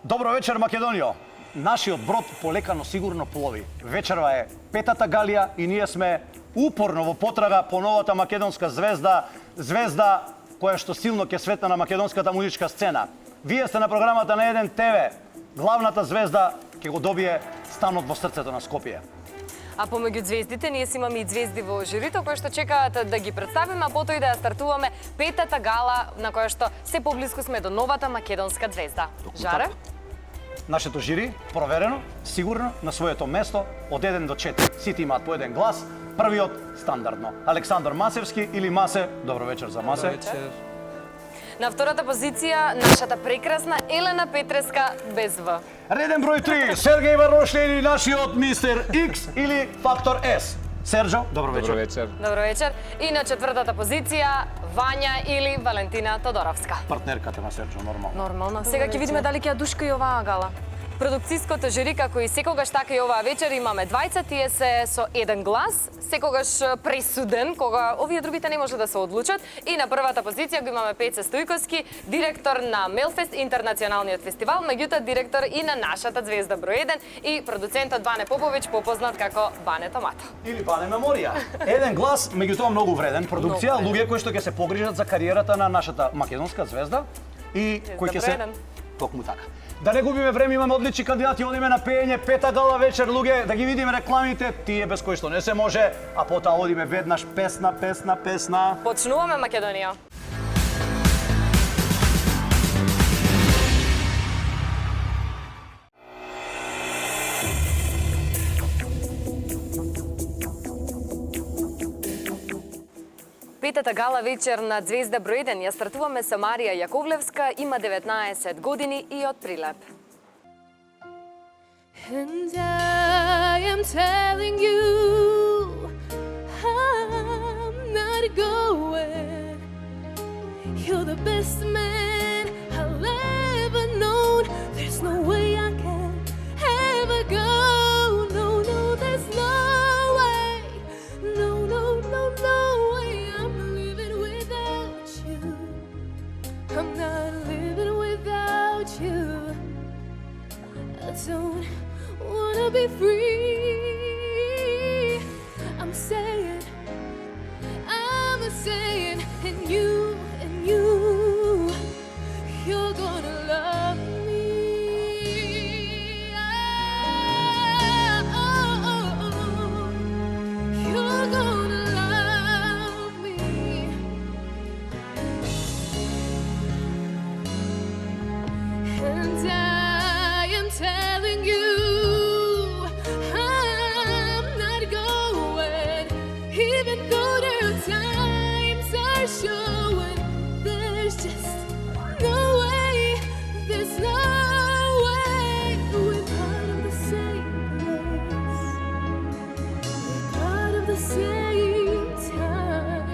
Добро вечер, Македонијо. Нашиот брод полекано сигурно плови. Вечерва е петата галија и ние сме упорно во потрага по новата македонска звезда, звезда која што силно ќе светна на македонската музичка сцена. Вие сте на програмата на Еден ТВ. Главната звезда ќе го добие станот во срцето на Скопје. А помеѓу звездите, ние си имаме и звезди во жирито кои што чекаат да ги представиме, а потоа и да ја стартуваме петата гала на која што се поблиску сме до новата македонска звезда. Жаре? Нашето жири, проверено, сигурно, на своето место, од 1 до 4. Сите имаат по еден глас. Првиот, стандардно, Александар Масевски или Масе. Добро вечер за Масе. Добро вечер. На втората позиција, нашата прекрасна Елена Петреска без В. Реден број 3, Сергеј Варошле или нашиот мистер X или Фактор S. Серджо, добро вечер. Добро вечер. Добро вечер. И на четвртата позиција, Вања или Валентина Тодоровска. Партнерката на Серджо, нормално. Нормално. Сега ќе видиме дали ќе ја душка и оваа гала. Продукцијското жури, како и секогаш така и оваа вечер, имаме двајца, тие се со еден глас, секогаш пресуден, кога овие другите не може да се одлучат. И на првата позиција го имаме Пеце Стојковски, директор на Мелфест, интернационалниот фестивал, меѓутоа директор и на нашата звезда број 1 и продуцентот Бане Поповиќ, попознат како Бане Томато. Или Бане Меморија. Еден глас, меѓутоа многу вреден продукција, луѓе кои што ќе се погрижат за кариерата на нашата македонска звезда и кои ќе се токму така. Да не губиме време, имаме одлични кандидати, одиме на пеење, пета гала вечер, луѓе, да ги видиме рекламите, тие без кои што не се може, а потоа одиме веднаш песна. Почнуваме Македонија. Петата гала вечер на Звезда број 1 ја стартуваме со Марија Јаковлевска, има 19 години и од Прилеп. And I am telling you, I'm not going. You're the best man I'll ever known. There's no way I can ever go. No, no, there's no way. No, no, no, no way. I'm living without you. I'm not living without you. I don't wanna be free. I'm saying, and you're gonna love me. You're gonna love me. And I am telling you, I'm not going, even though there are times I showing there's just no way, there's no way. We're part of the same place, we're part of the same time,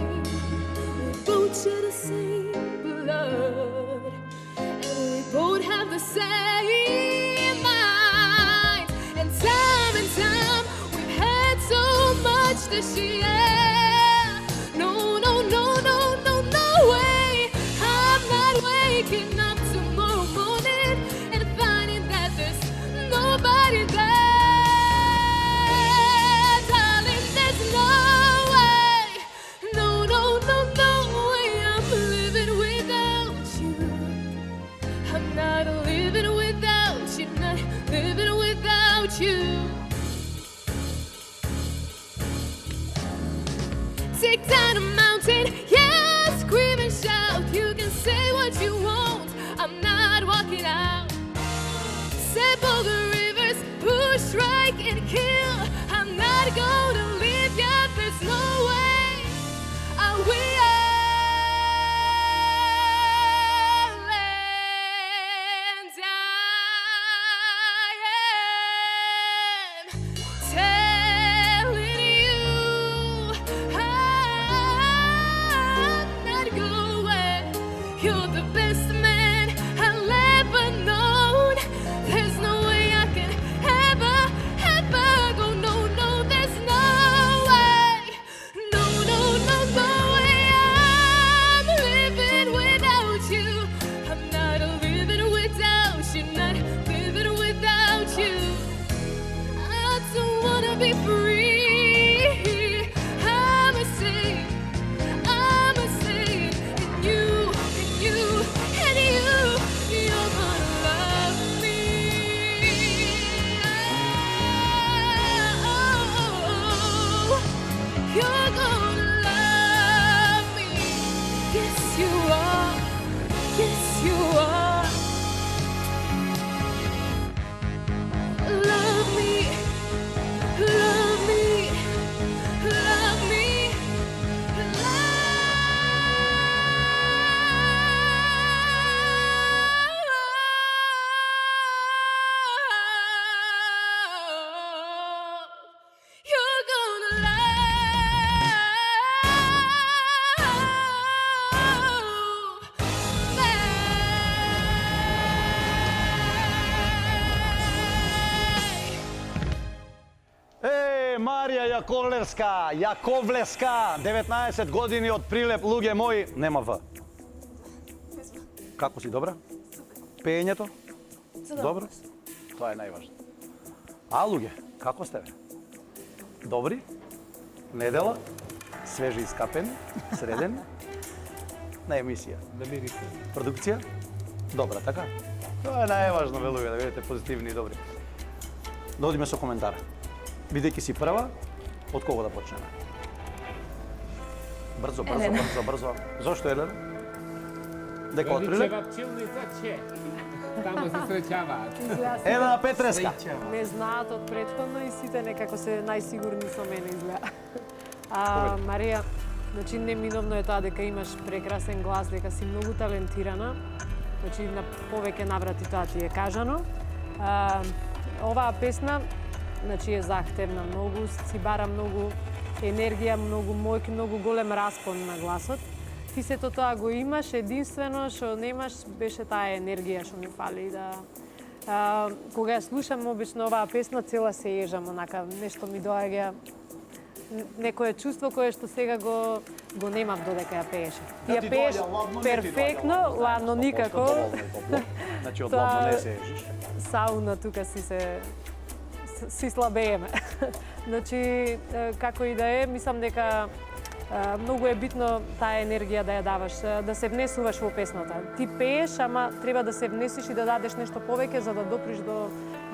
we both share the same blood, and we both have the same mind. And time we've had so much to share. No, no, no, no, no, no way. I'm not waking up tomorrow morning and finding that there's nobody there. Darling, there's no way. No, no, no, no way. I'm living without you. I'm not living without you, not living without you. Take down a mountain, yeah, scream and shout. You can say what you want, I'm not walking out. Sample the rivers, push, strike and kill. I'm not gonna leave ya, there's no way I will. And I am telling you, I'm Јаковлевска, 19 години од Прилеп, луѓе мои, нема В. Како си, добра? Пеењето? Добро? Тоа е најважно. А, луѓе, како сте, бе? Добри? Недела? Свежи искапени? Средени? На емисија? Продукција? Добра, така? Тоа е најважно, бе, луѓе, да бидете позитивни и добри. Да одиме со коментар. Бидејќи си прва, од кого да почнеме? Брзо. Зошто Елена? Дека од Прилеп? Чевапчилница Че. Тамо се среќаваат. Елена Петреска. Не знаат од претходно и сите некако се најсигурни со мене изгледа. Марија, значи неминовно е тоа дека имаш прекрасен глас, дека си многу талентирана. Значи на повеќе наврати тоа ти е кажано. Оваа песна, значи е захтевна многу, си бара многу енергија, многу мојк, многу голем распон на гласот. Ти сето тоа го имаш, единствено што немаш беше таа енергија што ми фали да кога ја слушам обично оваа песна цела се ежам, онака нешто ми доаѓа некое чувство кое што сега го немав додека ја пееше. Ти ја пееш перфектно, ладно никако. Значи од ладно не се ежиш. Сауна тука си слабееме. Значи, како и да е, мислам дека многу е битно таа енергија да ја даваш, да се внесуваш во песната. Ти пееш, ама треба да се внесиш и да дадеш нешто повеќе за да доприш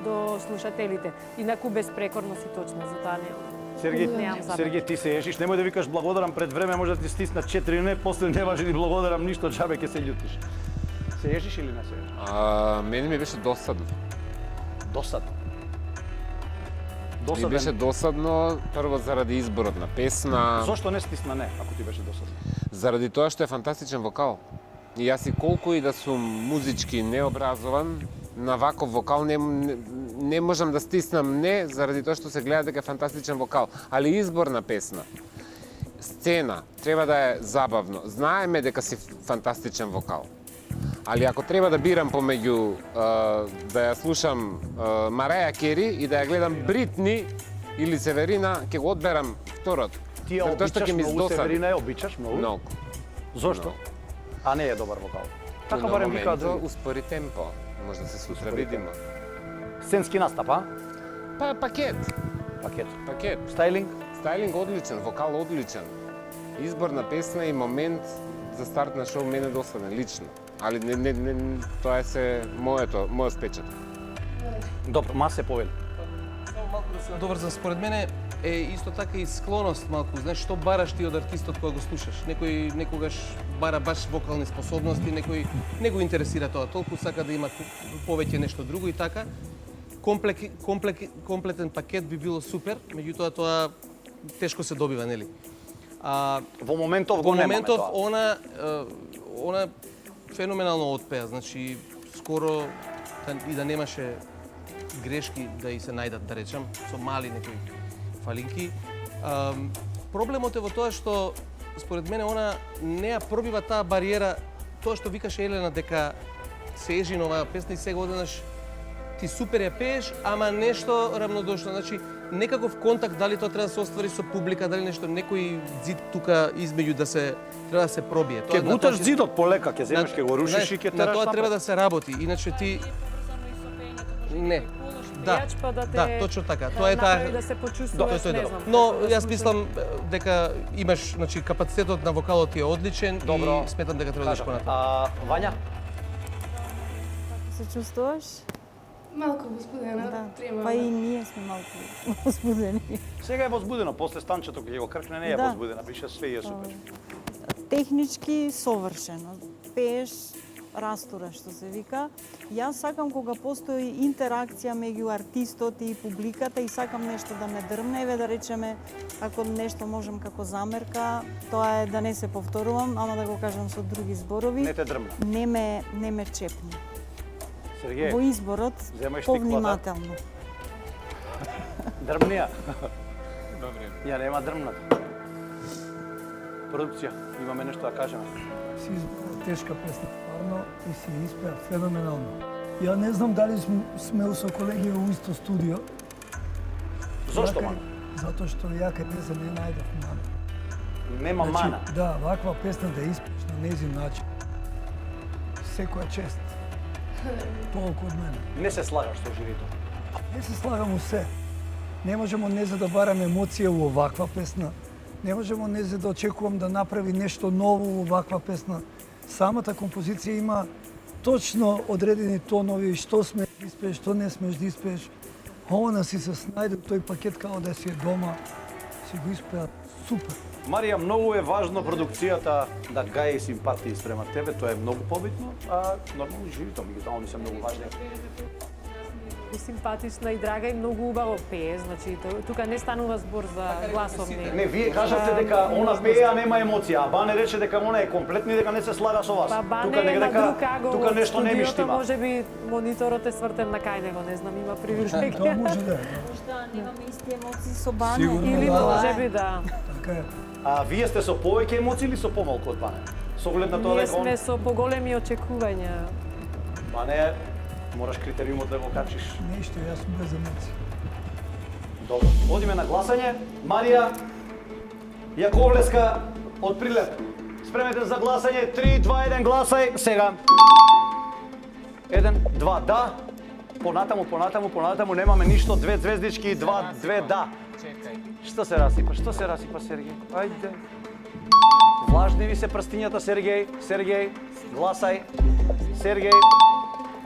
до слушателите. Инаку безпрекорно си точна, за тоа не. Сергеј, ти се ежиш, немој да викаш благодарам пред време, може да ти стиснат 4 не, после не важи ни благодарам ништо, џабе ќе се љутиш. Се ежиш или не се ежиш? Мене ми беше досадно. Досадно. Ми беше досадно, прво заради изборот на песна. Зошто не стисна не, ако ти беше досадно? Заради тоа што е фантастичен вокал. И јас и колку и да сум музички необразован, на ваков вокал не можам да стиснам не, заради тоа што се гледа дека е фантастичен вокал. Али избор на песна, сцена, треба да е забавно. Знаеме дека си фантастичен вокал. Али ако треба да бирам помеѓу да ја слушам Мараја Кери и да ја гледам Бритни или Северина, ќе го одберам второто. Ти ја обичаш многу Северина, ја обичаш многу? Многу. Зошто? А не е добар вокал. Така барем викаат други. Успори темпо, може да се сутра видимо. Сценски настап, а? Па пакет. Пакет. Стайлинг? Стайлинг одличен, вокал одличен. Избор на песна и момент за старт на шоу мене досаден лично. Али тоа е се мојот спечат. Добро, Масе повели. Само малку да се надоврзам, според мене е исто така и склоност малку, знаеш, што бараш ти од артистот кој го слушаш. Некој некогаш бара баш вокални способности, некој не го интересира тоа, толку сака да има повеќе нешто друго и така. Комплетен пакет би било супер, меѓутоа тоа тешко се добива, нели? Во моментов го немаме тоа. Во моментов она феноменално отпеа, значи скоро и да немаше грешки да и се најдат, да речам, со мали некои фалинки. Проблемот е во тоа што според мене она не ја пробива таа бариера, тоа што викаше Елена дека се ежи на оваа песна и сега одеднаш ти супер ја пееш, ама нешто рамнодушно, значи некаков контакт, дали тоа треба да се оствари со публика, дали нешто, некој зид тука измеѓу да се треба да се пробие. Ќе буташ зидот полека, ќе земеш, ќе го рушиш и ќе тераш напред. На тоа напред. треба да се работи, иначе ти не. Да, точно така. Тоа е таа да се почувствуваш, не знам. Но јас мислам дека имаш, значи капацитетот на вокалот ти е одличен и сметам дека треба да идеш понатаму. Вања? Се чувствуваш? Малку возбудена, Да. трема. Па и ние сме малку возбудени. Сега е возбудено, после станчето кога го кркне не е Да. возбудена, више све е супер. Технички совршено. Пееш, растураш, што се вика. Јас сакам кога постои интеракција меѓу артистот и публиката и сакам нешто да ме дрмне, еве да речеме, ако нешто можем како замерка, тоа е да не се повторувам, ама да го кажам со други зборови. Не те дрмна. Не ме чепни. Сергеј, Во изборот земаш ти повнимателно. дрмнија. Добре. Ја нема дрмнат. Продукција, имаме нешто да кажеме. Си избра тешка песна, стварно, и си испеа феноменално. Ја не знам дали сме со колеги во исто студио. Зошто, Макар- ман? Затоа што ја кај не не најдов мана. Нема мана. Да, ваква песна да испееш на незин начин. Секоја чест. Толку од мене. Не се слагаш со Жирито. Не се слагам у се. Не можемо не за да барам емоција у оваква песна. Не можемо не за да очекувам да направи нешто ново у оваква песна. Самата композиција има точно одредени тонови, што смееш да испееш, што не смееш да испееш. Она си се снајде тој пакет као да си е дома. Си го испеа супер. Марија, многу е важно продукцијата да гаи симпатии спрема тебе, тоа е многу побитно, а нормално Жирито, меѓутоа они се многу важни. И симпатична и драга и многу убаво пее, значи тука не станува збор за гласов не. Не, вие кажавте дека она пее, а нема емоција, а Бане рече дека она е комплетна и дека не се слага со вас. Па Бане тука е на друг агол тука од нешто не ми студиото, штима. може би мониторот е свртен на кај него, не знам, има Тоа привилегија. може да е. Можда немаме исти емоции со Бане. Сигурно Или да. може би да. Така е. А вие сте со повеќе емоции или со помалку од Бане? Со оглед на тоа Ние дека он... сме со поголеми очекувања. Бане, мораш критериумот да го качиш. Нешто, јас сум без емоции. Добро, одиме на гласање. Марија Јаковлеска од Прилеп. Спремете за гласање. 3, 2, 1, гласај. Сега. 1, 2, да. Понатаму, немаме ништо. 2 звездички, 2 да. Чекај. Што се расипа, Сергеј? Ајде. Влажни ви се прстињата, Сергеј. Гласај. Сергеј.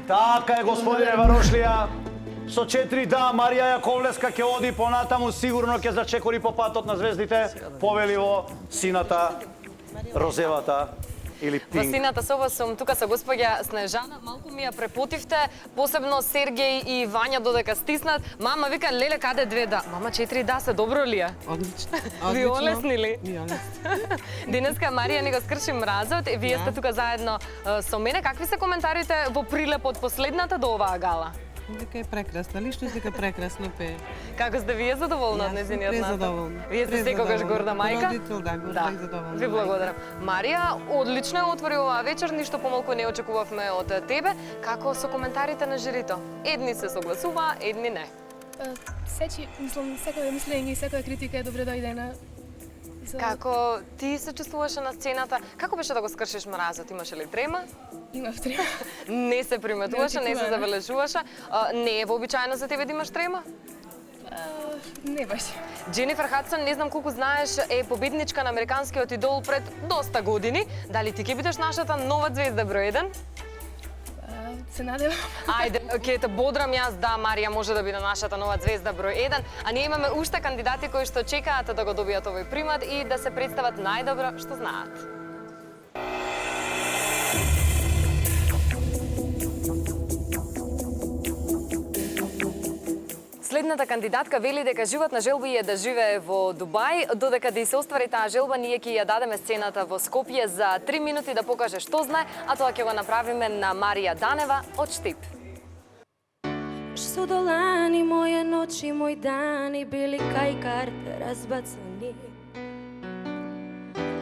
Така е, господине Варошлија. Со 4 да, Марија Јаковлеска ќе оди понатаму, сигурно ќе зачекори по патот на звездите, повеливо сината, розевата или Во пинк. сината соба сум тука со госпоѓа Снежана. Малку ми ја препотивте, посебно Сергеј и Вања додека стиснат. Мама вика, леле, каде 2 да? Мама, 4 да се добро ли е? Одлично. Ви олесни ли? Ви олесни. Денеска Марија ни го скрши мразот и вие сте тука заедно со мене. Какви се коментарите во Прилеп од последната до оваа гала? Дека е прекрасна, лично дека прекрасно пее. Како сте вие задоволна од незиниот настап? Презадоволна. Вие сте секогаш горда мајка? Родител, да, горда и задоволна. Ви благодарам. Марија, одлично ја отвори оваа вечер, ништо помалку не очекувавме од тебе. Како со коментарите на жирито? Едни се согласуваа, едни не. Секоја мислење и секоја критика е добре дојдена. Како ти се чувствуваше на сцената? Како беше да го скршиш мразот? Имаше ли трема? Имав трема. Не се приметуваше, не се Неочекувано. забележуваше. Не е вообичаено за тебе да имаш трема? Не баш. Дженифер Хадсон, не знам колку знаеш, е победничка на Американскиот идол пред доста години. Дали ти ќе бидеш нашата нова звезда број 1? Се надевам. Ајде, ќе те бодрам јас, да, Марија може да биде нашата нова звезда број 1, а ние имаме уште кандидати кои што чекаат да го добијат овој примат и да се представат најдобро што знаат. Следната кандидатка вели дека животна желба е да живее во Дубај, додека да се оствари таа желба, ние ќе ја дадеме сцената во Скопје за 3 минути да покаже што знае, а тоа ќе го направиме на Марија Данева од Штип. Što dolani moje noći, moj dani bili kaj karte razbacani.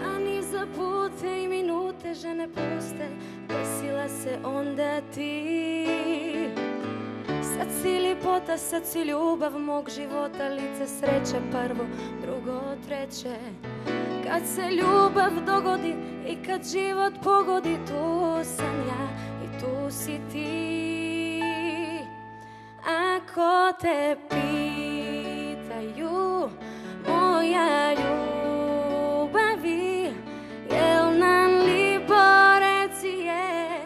A ni za pute i minute žene puste, desila se onda ti. Sad si ljepota, sad si ljubav mog života, lice sreće prvo, drugo, treće. Kad se ljubav dogodi i kad život pogodi, tu sam ja i tu si ti. Ako te pitaju, moja ljubavi, jel nam lipo reci je,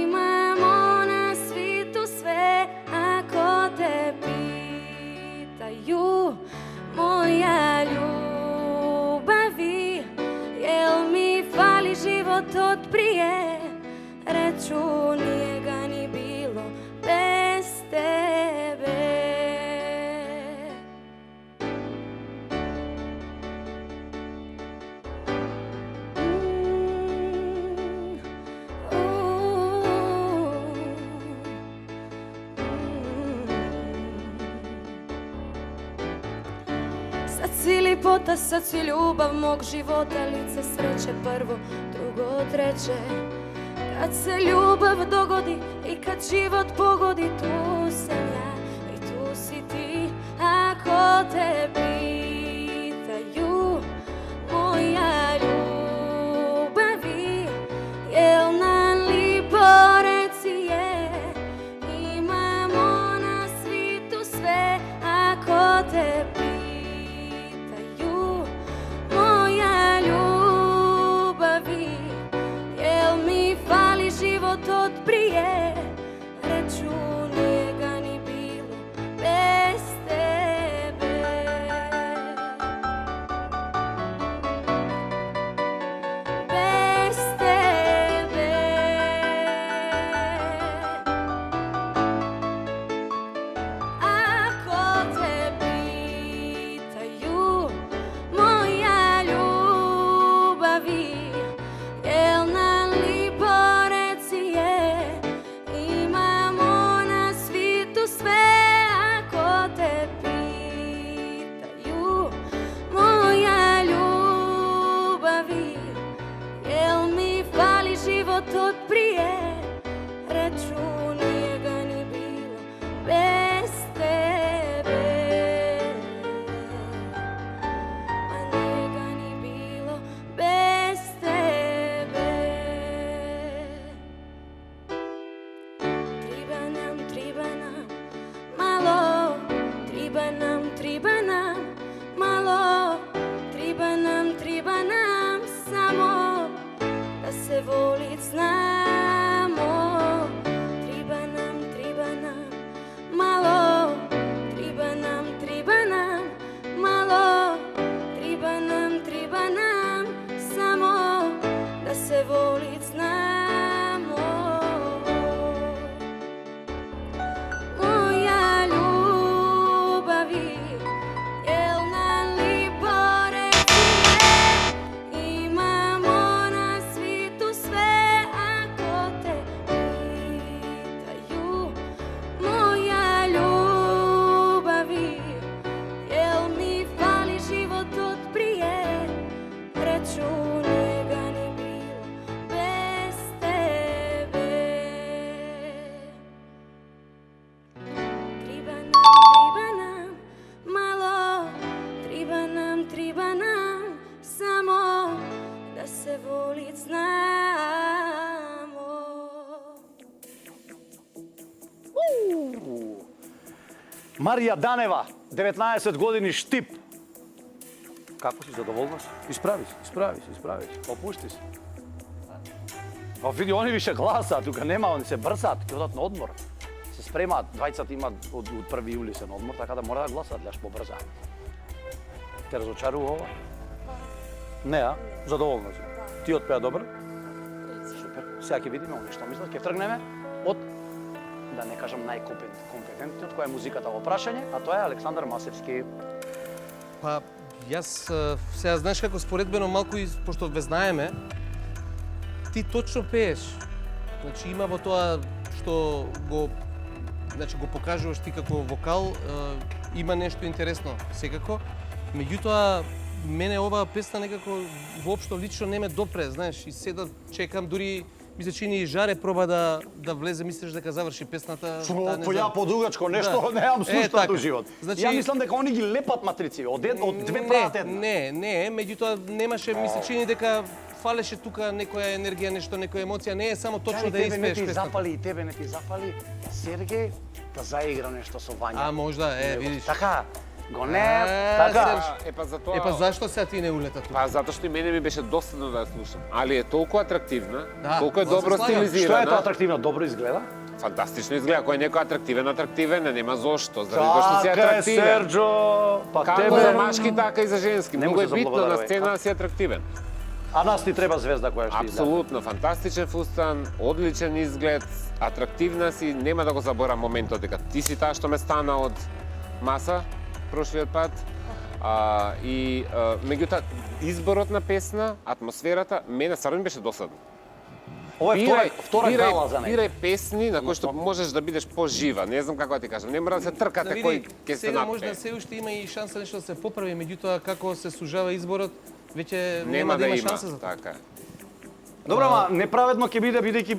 imamo na svitu sve. Ako te pitaju, moja ljubavi, jel mi fali život od prije, reću nije ga ni bilo bez tebe. Sad si lipota, sad si ljubav mog života, lice sreće prvo, drugo, treće. Kad se ljubav dogodi i kad život pogodi, tu sam ja i tu si ti. ako te pitaju, moja ljubavi, jel nam lipo reci je, imamo na svitu sve, ako te pitaju, moja ljubavi, jel mi fali život od prije, reču nije ga ni bilo bez tebe. Bez tebe. Ako te pitaju, moja ljubavi, jel nam lipo reci je, imamo na svitu sve, ako te pitaju, moja ljubavi, jel mi fali život od prije, reču nije ga ni bilo bez tebe. Ma nije ga ni bilo bez tebe. Triba nam malo, triba nam malo, triba nam samo da se volit znamo. Triba nam malo, triba nam malo, triba nam samo da se volit znamo. Moja ljubavi, jel nam lipo reci je, imamo na svitu sve, ako te pitaju, moja ljubavi, jel mi fali život od prije, reču nije ga ni bilo bez tebe. Triba nam malo, triba nam samo da se volit znamo. Марија Данева, 19 години, Штип. Како си, задоволна си? Исправи се. Опушти се. Види, они више гласаат, тука нема, они се брзаат, ќе одат на одмор. Се спремаат, двајцата имаат од 1 јули се на одмор, така да мора да гласаат, ляш побрзаат. Те разочарува ова? Не, а? Задоволна си. Ти отпеа добро? Супер. Сега ќе видиме они што мислат, ќе тргнеме од, да не кажам најкомпетентниот, која е музиката во прашање, а тоа е Александар Масевски. Па, јас сега знаеш како споредбено малку, пошто ве знаеме, ти точно пееш. Значи има во тоа што го покажуваш ти како вокал, има нешто интересно секако. Меѓутоа, мене оваа песна некако воопшто лично не ме допре, знаеш, и седа чекам, дури ми се чини и Жаре проба да влезе, мислиш дека заврши песната. Ја подугачко нешто, немам слушнато живот. Значи, ја мислам дека они ги лепат матрици, од две прават една. Не, меѓутоа немаше, ми се чини дека фалеше тука некоја енергија, нешто, некоја емоција, не е само точно да испееш песната. И тебе не ти запали, Сергеј да заигра нешто со Вања. А, можда, видиш. Така, го не, така. Епа за тоа. Епа зашто сега ти не улета тука? Па затоа што и мене ми беше досадно да ја слушам. Али е толку атрактивна, Да, толку е тоа се добро слагам. стилизирана. Што е тоа атрактивно? Добро изгледа? Фантастично изгледа. Кој е некој атрактивен, нема зошто. Заради што си Така е, атрактивен. Серджо, па Како тебе... за машки, така и за женски. Не Многу е може за битно на благодарување. сцена да си атрактивен. А нас ти треба звезда која што изгледа. Апсолутно, фантастичен фустан, одличен изглед, атрактивна си, нема да го заборам моментот дека ти си таа што ме стана од маса прошлиот пат. Меѓутоа, изборот на песна, атмосферата, мене стварно ми беше досадно. Ова е втора гала за неј. Бирај песни на кои што можеш да бидеш пожива. Не знам како да ти кажам. Не мора да се тркате кој ќе се сега напее. можда се уште има и шанса нешто да се поправи, меѓутоа како се сужава изборот, веќе Нема да има има, шанса за тоа. така. Добро, ама неправедно ќе биде бидејќи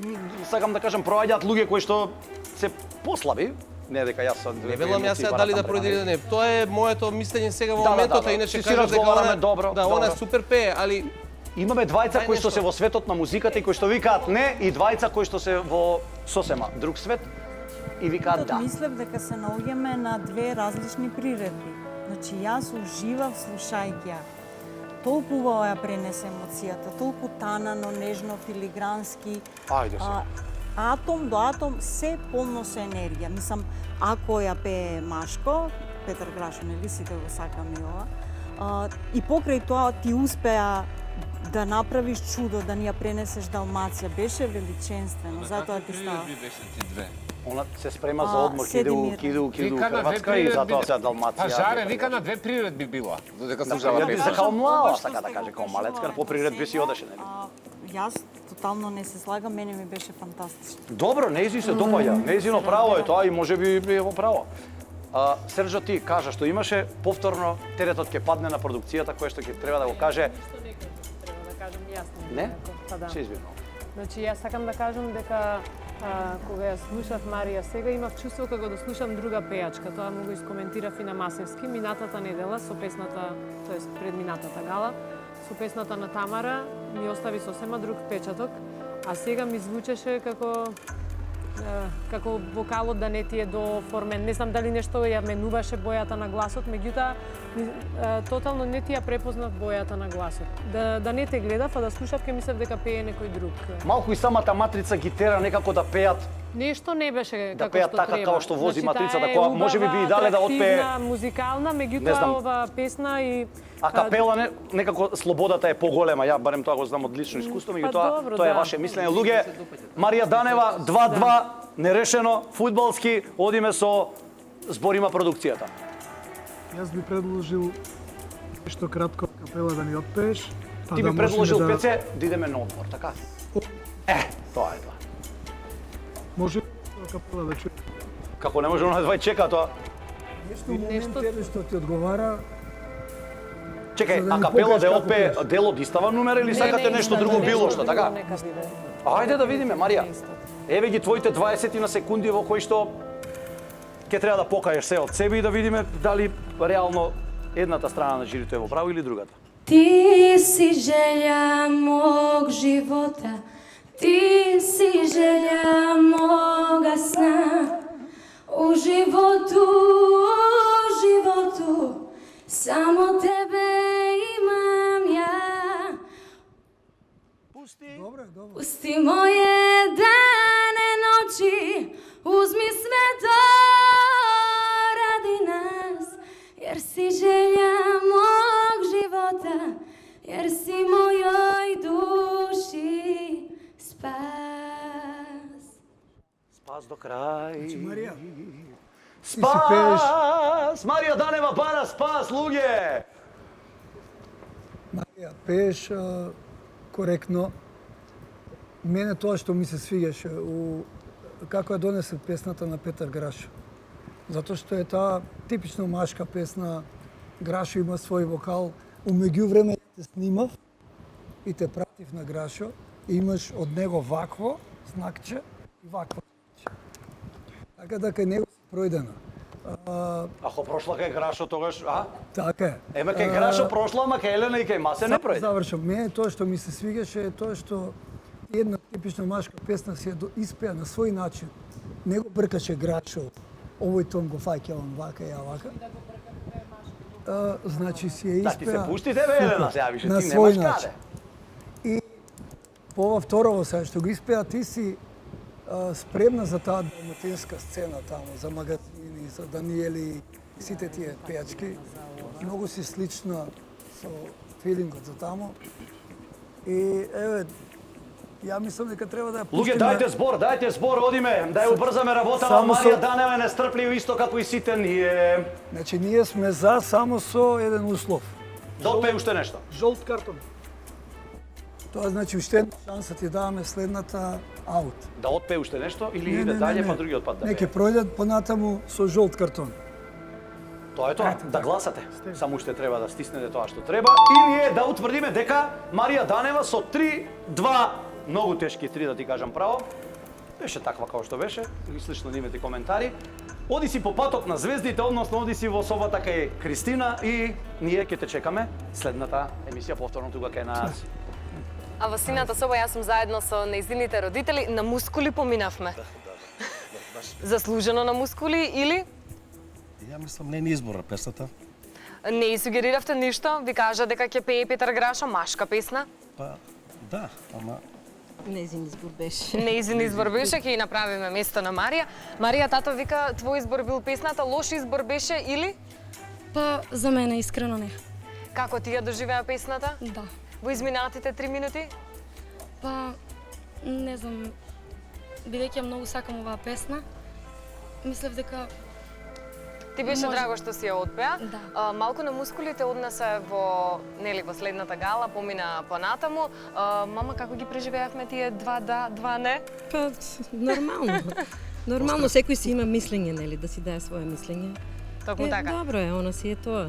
сакам да кажам проаѓаат луѓе кои што се послаби Не дека јас сам Не велам јас сега дали да пројде или не. Тоа е моето мислење сега во Да, моментот, да. иначе Си кажам дека разговараме она добро, да, она добро. супер пее, али Имаме двајца Дај кои што нешто. се во светот на музиката и кои што викаат не, и двајца кои што се во сосема друг свет и викаат да. Мислев дека се наоѓаме на две различни приредби. Значи, јас уживав слушајќи ја. Толку убаво ја пренесе емоцијата, толку танано, нежно, филигрански. Ајде се. Атом до атом, се полно со енергија. Мислам, ако ја пее машко, Петар Грашо, нели сите го сакаме и ова, и покрај тоа ти успеа да направиш чудо, да ни ја пренесеш Далмација, беше величенствено, затоа ти става. Она се спрема за одмор, иде у Вика на две Хрватска и затоа се приредби. Далмација. Па Жаре вика на две приредби била, додека Ја слушава би песна. за као млада, Ова што сака да сте каже, го као малецка, кажувале, по приредби си одеше, нели? Јас тотално не се слагам, мене ми беше фантастично. Добро, нејзи се допаѓа, нејзино право е тоа и може би е во право. Серджо, ти кажа што имаше, повторно теретот ќе падне на продукцијата која што ќе треба да го каже. Треба да кажам јасно. Не? Па да. Се извинувам. Значи, јас сакам да кажам дека кога ја слушав Марија сега, имав чувство како да слушам друга пејачка. Тоа му го искоментирав и на Масевски минатата недела со песната, тоест предминатата гала, со песната на Тамара, ми остави сосема друг печаток, а сега ми звучеше како вокалот да не ти е дооформен. Не знам дали нешто ја менуваше бојата на гласот, меѓутоа тотално не ти ја препознав бојата на гласот. Да не те гледав, а да слушав, ке мислев дека пее некој друг. Малку и самата матрица ги тера некако да пеат. Нешто не беше Да како пеат што така треба. како што вози Значи, матрицата, таа е која можеби би и дале да отпее. атрактивна, музикална, Не меѓутоа знам. ова песна и А капела некако слободата е поголема, ја барем тоа го знам од лично искуство, меѓутоа добро, тоа е да. ваше мислење. Луѓе, Марија Данева 2-2 нерешено, фудбалски, одиме со зборима продукцијата. Јас би предложил нешто кратко капела да ни отпееш. Па Ти да би предложил можеме Пеце да идеме на одмор, така? Тоа е тоа. Може капела да чуе. Како не може на двај чека тоа. Нешто момент тебе што ти одговара. Чекај, За да а ни капела покажеш да како опее пееш. дел од истава номер или сакате нешто друго било што, така? Нека биде. Ајде да видиме, Марија. Еве ги твоите 20 на секунди во кои што ќе треба да покажеш се од себе и да видиме дали реално едната страна на жирито е во право или другата. Ти си želja mog života, ti si želja moga sna. U životu, samo tebe imam ja. Добре, добре. Pusti moje dane, noći, uzmi sve to radi nas, jer si želja mog života, jer si mojoj duši spas. Спас до крај. Марија, Спас! Марија Данева бара спас, луѓе! Марија, пееш коректно. Мене тоа што ми се свигаше како ја донесе песната на Петар Грашо. Затоа што е таа типично машка песна. Грашо има свој вокал. У меѓувреме те снимав и те пратив на Грашо и имаш од него вакво знакче и вакво знакче. Така да кај него си пројдена. Ако прошла кај Грашо тогаш, а? Така е. Еме кај Грашо прошла, ама кај Елена и кај Масе не пројде. Завршам. Мене тоа што ми се свигаше е тоа што една типична машка песна си ја испеа на свој начин. Не го бркаше Грашо. Овој тон го фаќа он вака и вака. Значи си ја Да, ти се испеа. пусти тебе, Елена, сега више, на ти свој немаш начин. каде. И по ова второво сега што го испеа, ти си спремна за таа далматинска сцена таму, за магазини, за Даниели, сите тие пејачки. Многу си слична со филингот за таму. И еве, ја мислам дека треба да ја Луѓе, пуштиме. дайте збор, одиме, да ја убрзаме работата, Само Марија со- Данева е нестрплива исто како и сите ние. Значи, ние сме за само со еден услов. Да отпее уште нешто. Жолт картон. Тоа значи уште една шанса ти даваме следната аут. Да отпее уште нешто или иде дале па другиот пат да Не, ќе пее. пројдат понатаму со жолт картон. Тоа е тоа, да гласате. Само уште треба да стиснете тоа што треба и ние да утврдиме дека Марија Данева со 3-2, многу тешки 3 да ти кажам право, беше таква како што беше, или слично нивните коментари. Оди си по патот на звездите, односно оди си во собата кај Кристина и ние ќе те чекаме следната емисија повторно тука кај нас. А во сината соба јас сум заедно со нејзините родители, на мускули поминавме. Заслужено на мускули или? Ја мислам не е избора песната. Не и сугериравте ништо, ви кажа дека ќе пее Петар Грашо, машка песна. Па, да, ама Нејзин избор беше. Нејзин избор беше, ќе ја направиме место на Марија. Марија, тато вика, твој избор бил песната, лош избор беше или? Па, за мене искрено не. Како ти ја доживеа песната? Да. Во изминатите 3 минути? Па, не знам, бидејќи ја многу сакам оваа песна, мислев дека Ти беше може. драго што си ја отпеа. Да. Малку на мускулите однесе во следната гала, помина понатаму. Мама, како ги преживеавме тие два да, два не? Па, нормално. Нормално, секој си има мислење, нели, да си дае свое мислење. Токму така. Добро е, она си е тоа.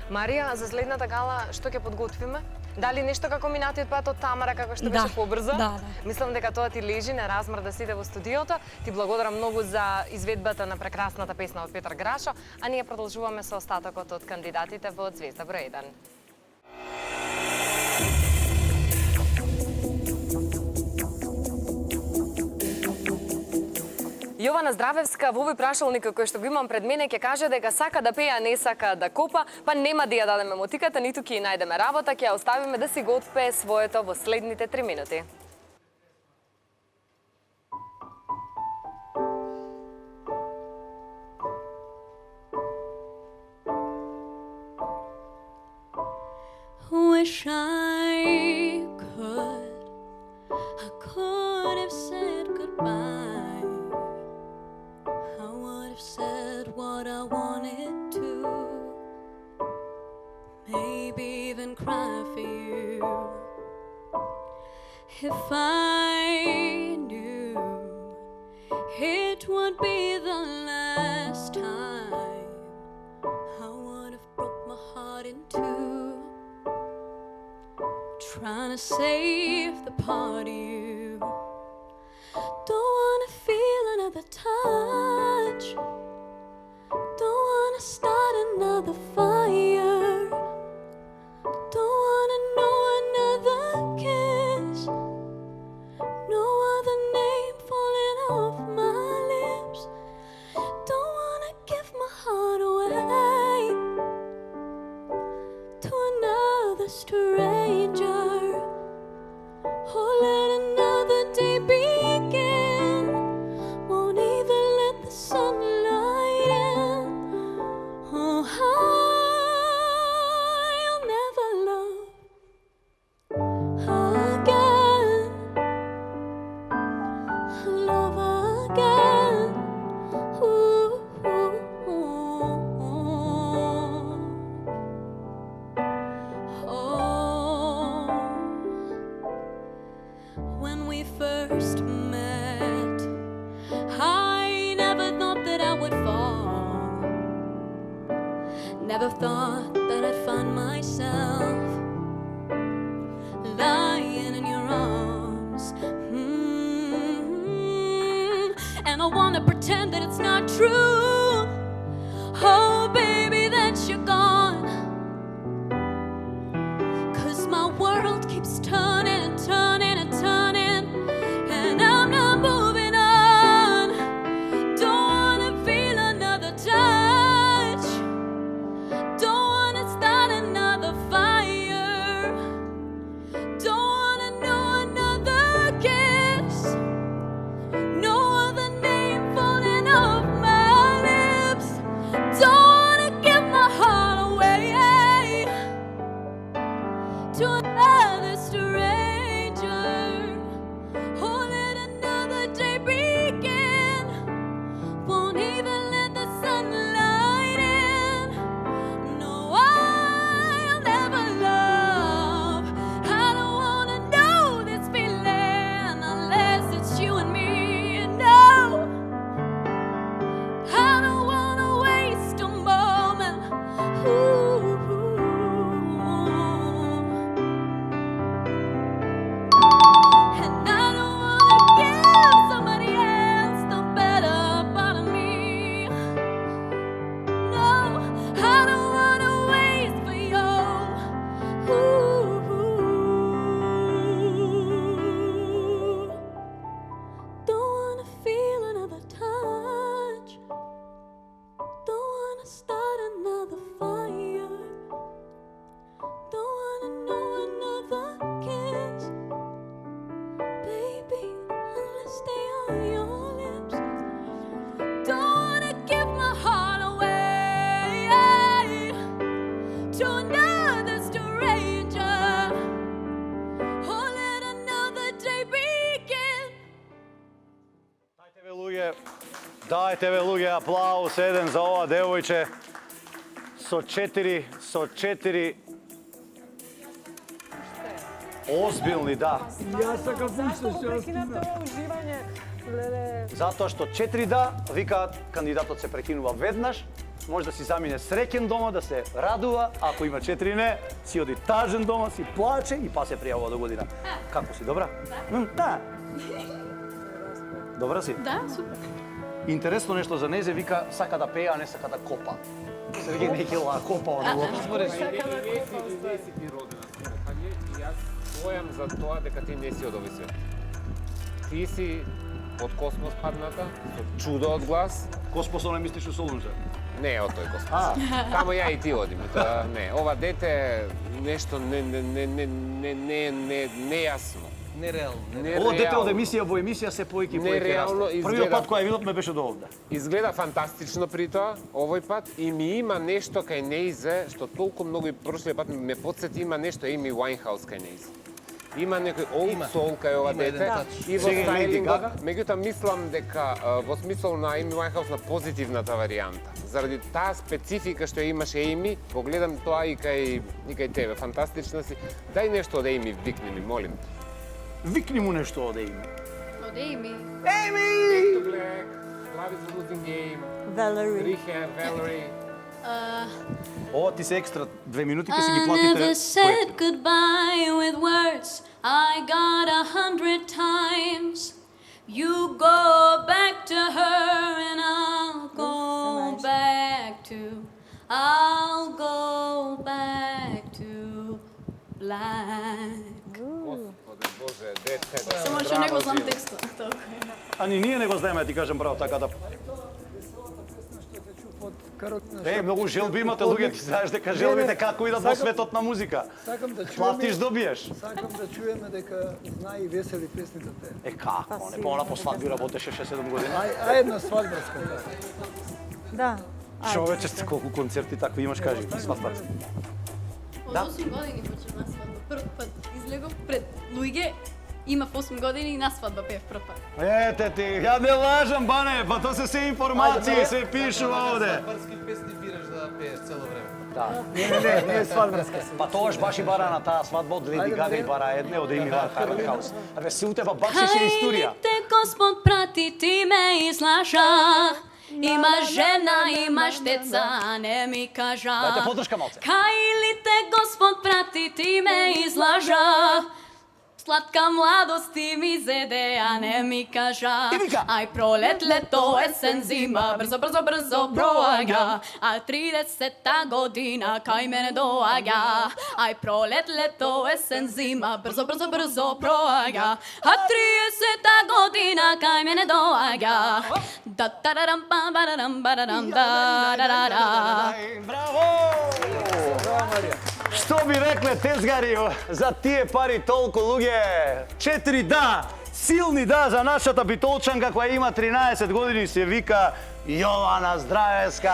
Марија, за следната гала што ќе подготвиме? Дали нешто како минатиот пат од Тамара, како што беше побрза? Да. Мислам дека тоа ти лежи, не размрда сите во студиото. Ти благодарам многу за изведбата на прекрасната песна од Петар Грашо, а ние продолжуваме со остатокот од кандидатите во Звезда број 1. Јована Здравевска во овој прашалник кој што го имам пред мене ќе каже дека сака да пее, а не сака да копа, па нема да ја дадеме мотиката, ниту ќе ја најдеме работа, ќе ја оставиме да си го отпее своето во следните 3 минути. wish I could have said goodbye. I would have said what I wanted to, maybe even cry for you. If I knew it would be the last time, I would have broke my heart in two, trying to save the part of you. Don't wanna feel another touch, don't wanna start another fire, don't wanna know another kiss, no other name falling off my lips. Don't wanna give my heart away to another stranger, or let another day begin. Won't even let the sunlight in. Oh, I'll never love again, love again. Ooh, ooh, ooh. Oh, when we first met, I never thought that I would fall, never thought that I'd find myself lying in your arms. And I wanna pretend that it's not true. Oh, baby, that you're gone, 'cause my world keeps turning and turning and turning, and I'm not moving on. Don't wanna feel another touch, don't wanna start another fire, don't wanna know another kiss, no other name falling off my Дајте ве луѓе аплауз еден за ова девојче. Со 4 озбилни, да. Јас сакам Зашто уште го прекинате ова уживање? Леле, Затоа што 4 да, викаат, кандидатот се прекинува веднаш, може да си замине среќен дома, да се радува, ако има 4 не, си оди тажен дома, си плаче и па се пријавува до година. Како си, добра? Да. Добра си? Да, супер. Интересно нешто за незе, вика, сака да пее, а не сака да копа. Се веќе не хила копа, оно уопшто. Не си ти родена со копање и јас стојам за тоа дека ти не си од овој свет. Ти си од космос падната, со чудо од глас. Космосо не мислиш у Солунче? Не од тој космос. Тамо ја и ти одиме. Тоа не. Ова дете нешто нејасно. Нереално. Ово дете од емисија во емисија се поеќе и поеќе Нереално расте. изгледа. Првиот пат кој ја видов ме беше до овде. Изгледа фантастично при тоа, овој пат, и ми има нешто кај неизе, што толку многу и прошлиот пат ме потсети, има нешто Amy Winehouse кај неизе. Има некој old soul кај ова Има еден дете тач. и во Сега и Lady стајлингот, Gaga? меѓутоа мислам дека во смисол на Amy Winehouse на позитивната варијанта. Заради таа специфика што ја имаше Amy, погледам тоа и кај тебе, фантастична си. Дај нешто од Amy, викни ми, молим. Викни му нешто од Ейми. Од Amy. To Black, Love is a Losing Game, Valerie. Rehab, Valerie. Ова ти се екстра 2 минути, ке си ги I платите. never said поетите. goodbye with words I got 100 times. You go back to her and I'll go back to black. Господи Боже, дете. Само што не го знам текстот. Толку. А ни ние не го знаеме, ти кажем право, така да... Многу желби имате луѓе, ти знаеш дека желбите како идат во светот на музика. Сакам да Платиш, добиеш. Сакам да чуеме дека знае и весели песни да пее. Како? Не помна по свадби работеше 6-7 години. А една свадбарска да. Да. Човече, колку концерти такви имаш, кажи, свадбарски. Од 8 години почнав на свадба. Прв пат излегов пред луѓе. Имав 8 години и на свадба пеев прв пат. Ете ти, ја не лажам, бане, па тоа се се информации, се пишува овде. Свадбарски песни бираш да пееш цело време. Да. Не е свадбарска. Па тоаш баш и бара на таа свадба од Леди Гага и бара едне од Amy Winehouse. Абе, се утева бакшише историја. Хајде, Господ прати, ти ме излажа. Имаш жена, имаш деца, не ми кажа. Дајте подршка малце. Кај ли те Господ прати, ти ме излажа. Сладка младост ти ми зеде, а не ми кажа. Ај пролет, лето, есен, зима, брзо, брзо, брзо проаѓа. А 30-та година кај мене доаѓа. Ај пролет, лето, есен, зима, брзо, брзо, брзо проаѓа. А 30-та година кај мене доаѓа. Да тарарам па барарам барарам да да да да. Браво! Што би рекле тезгари за тие пари толку луѓе? 4 да, силни да за нашата битолчанка која има 13 години, се вика Јована Здравеска.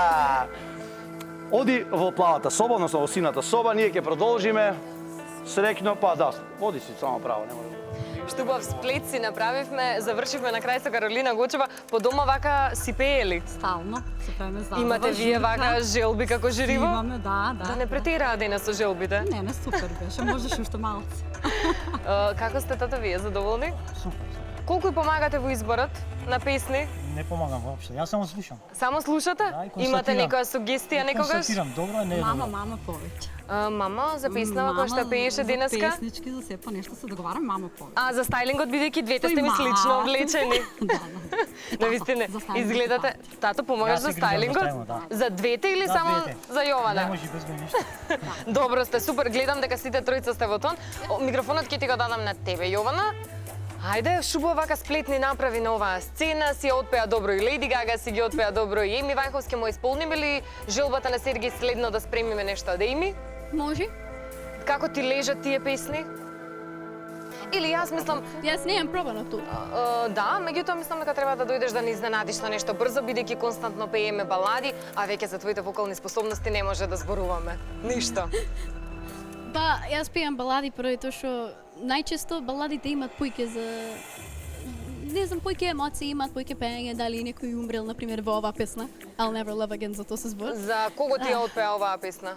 Оди во плавата соба, односно во сината соба, ние ќе продолжиме. Среќно, па да, оди си само право, нема да... Што убав сплет си направивме, завршивме на крај со Каролина Гочева. По дома вака си пеели? Стално се правиме забава. Имате вие вака желби како жириво? Имаме, да. Да не претераа денес со желбите? Не, супер беше, можеше уште малце. Како сте тато вие, задоволни? Супер. Колку изборот на изборот на песни? Не помагам воопшто, јас само слушам. Само слушате? Да, и Имате констатирам. некоја сугестија некогаш? Констатирам, добро е, не е добро. Мама повеќе. Мама, за песнава која што пееше денеска? За песнички, за се по нешто се договарам, мама повеќе. А за стајлингот, бидејќи двете сте ми Тој слично ма. облечени. Да. Навистина, За стајлингот, изгледате, тато помагаш Јас за се грижам за стајлингот? стајлингот, да. За двете или За само двете. за Јована? Не може без мене ништо. Добро сте, супер, гледам дека сите тројца сте во тон. Микрофонот ќе ти го дадам на тебе, Јована. Ајде, шубо вака сплетни направи на оваа сцена, си ја отпеа добро и Леди Гага, си ги отпеа добро и Еми Вајнховс, ќе му исполниме ли желбата на Сергеј следно да спремиме нешто од Еми? Може? Како ти лежат тие песни? Или јас мислам, Јас немам пробано тука. да, меѓутоа мислам дека треба да дојдеш да ни изненадиш со нешто брзо, бидејќи константно пееме балади, а веќе за твоите вокални способности не може да зборуваме. Ништо. Па, јас пеам балади поради тоа што најчесто баладите имат поиќе за не знам, појќе емоции имат, појќе пеење, дали некој умрел, например, во оваа песна. I'll Never Love Again, за тоа се збор. За кого ти ја отпеа оваа песна?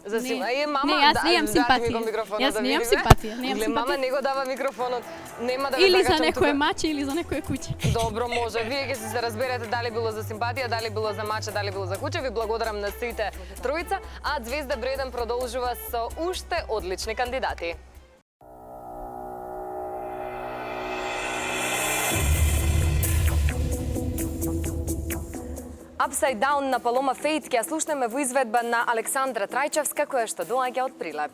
За Не, мама, не, јас немам симпатија. Јас немам симпатија, немам Гле, мама симпатија. не го дава микрофонот. Нема да ве Или за закачам некое тука. маче, или за некое куќе. Добро, може. Вие ќе се разберете дали било за симпатија, дали било за мача, дали било за куќе. Ви благодарам на сите тројца, а Звезда Бреден продолжува со уште одлични кандидати. Upside Down на Палома Фейт ќе ја слушнеме во изведба на Александра Трајчевска, која што доаѓа од Прилеп.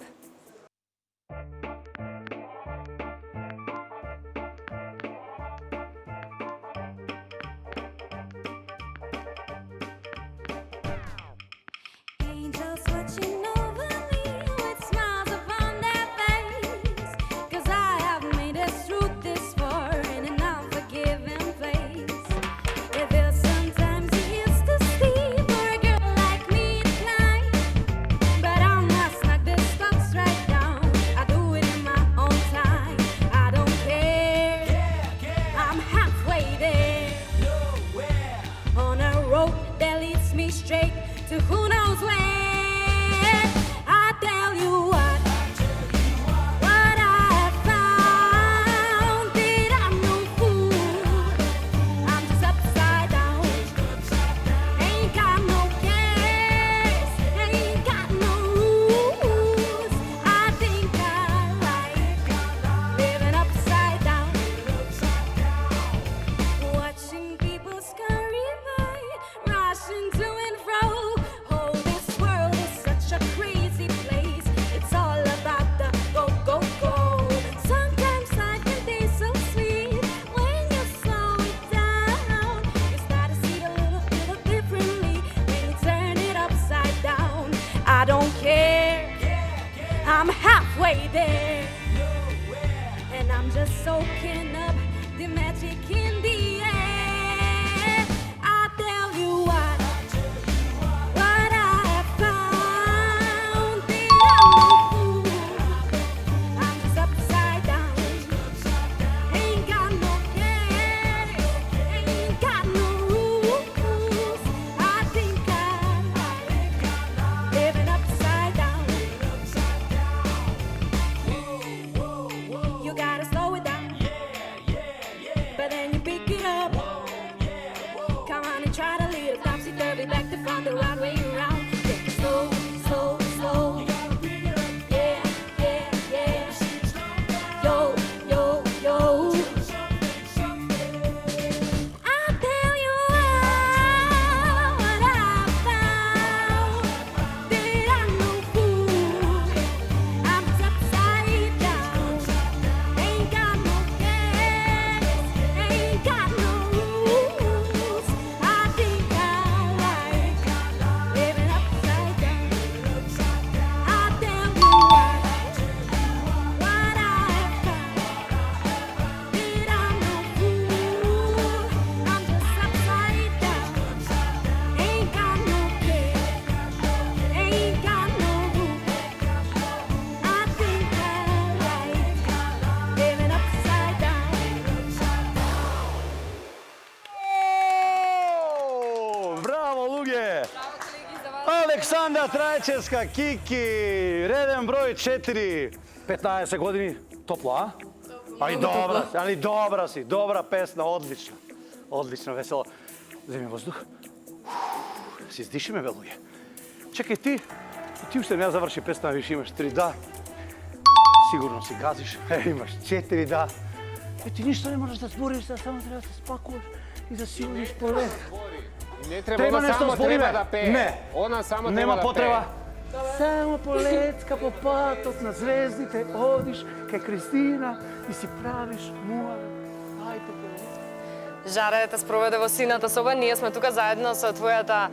Angels watching over me with smiles upon their face, 'cause I have made it through this far in an unforgiving place. It feels sometimes used to sleep for a girl like me to climb, but I must knock the stocks right down. I do it in my own time. I don't care. I'm halfway there, on a road that leads me straight to who knows where. I tell you what I have found. That I'm no fool, I'm just upside down. Ain't got no cares, ain't got no rules. I think I like living upside down. Watching people scurry by, rushing to and fro. Oh, this world is such a crazy place. It's all about the go, go, go. Sometimes life can be so sweet when you slow it down. You start to see it a little differently when you turn it upside down. I don't care, I'm halfway there, and I'm just soaking up the magic in the air. I tell you what I have found. That I'm no fool, I'm just upside down. Ain't got no cares, ain't got no rules. I think I like living upside down. You gotta slow it down, but then you pick it up. Come on and try to lead a topsy-turvy back to front, the right way around. Take it slow, slow, slow. Yeah, yeah, yeah. Yo, yo, yo. I tell you what I found. That I'm no fool, I'm just upside down. Ain't got no cares, ain't got no rules. I think I like living upside down. I tell you what I have found. That I'm no fool, I'm just upside down. Ain't got no care, ain't got no rules. I think I like living upside down. Браво, луѓе! Александра Трајчевска, Кики, реден број 4, 15 години, топло, а? Али добра си, добра песна, одлична. Одлично, весело. Земи воздух. Си издишиме, бе, луѓе. Чекај ти уште не ја заврши песна, виж имаш 3 да. Сигурно си газиш, имаш 4 да. Ти ништо не можеш да збориш, само треба да се спакуваш и да си одиш по лед. Не треба, она само треба да пее. Не. Она само Нема треба да потреба. пее. Само полетка по патот на звездите, одиш кај Кристина и си правиш муаве. Ајде, Жаре да те спроведе во сината соба. Ние сме тука заедно со твојата